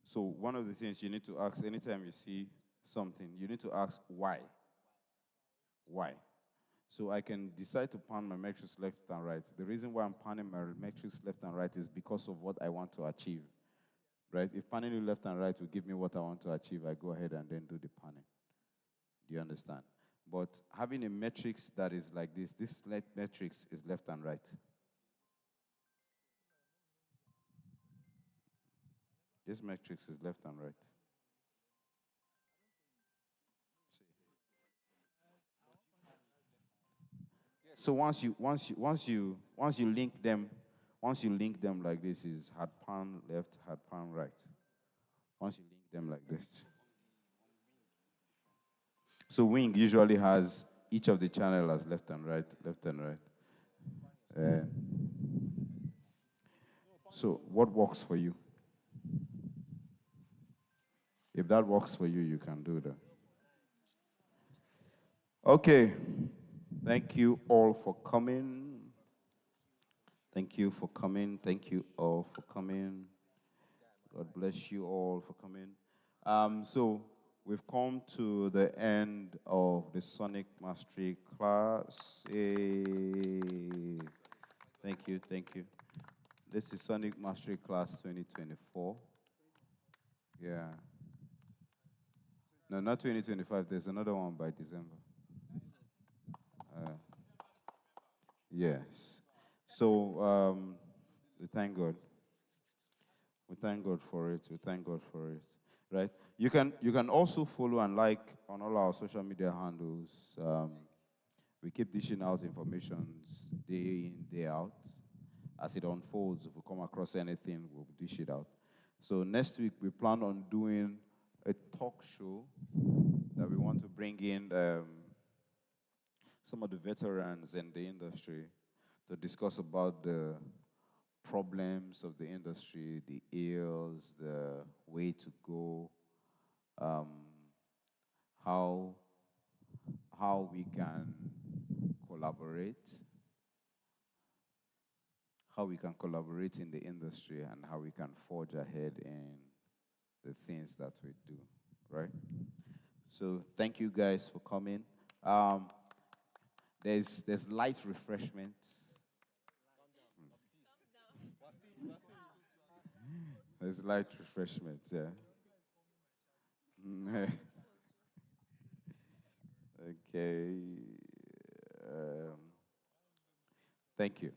So one of the things you need to ask anytime you see something, you need to ask why. Why? So I can decide to pan my metrics left and right. The reason why I'm panning my metrics left and right is because of what I want to achieve. Right? If panning it left and right will give me what I want to achieve, I go ahead and then do the panning. Do you understand? But having a matrix that is like this matrix is left and right. This matrix is left and right. So once you link them like this is hard pan left, hard pan right. Once you link them like this. So wing usually has each of the channel as left and right, left and right. Uh, so what works for you? If that works for you, you can do that. Okay. Thank you all for coming. Thank you for coming. Thank you all for coming. God bless you all for coming. So we've come to the end of the Sonic Mastery class. Yay. Thank you, thank you. This is Sonic Mastery class 2024. Yeah. No, not 2025. There's another one by December. Uh, yes. So we thank God. We thank God for it. We thank God for it. Right? You can also follow and like on all our social media handles. We keep dishing out information day in, day out. As it unfolds, if we come across anything, we'll dish it out. So next week we plan on doing a talk show that we want to bring in some of the veterans in the industry to discuss about the problems of the industry, the ills, the way to go, um, how we can collaborate, in the industry, and how we can forge ahead in the things that we do, right? So thank you guys for coming. Um, there's light refreshment. There's light refreshment, yeah. Okay. Um, thank you.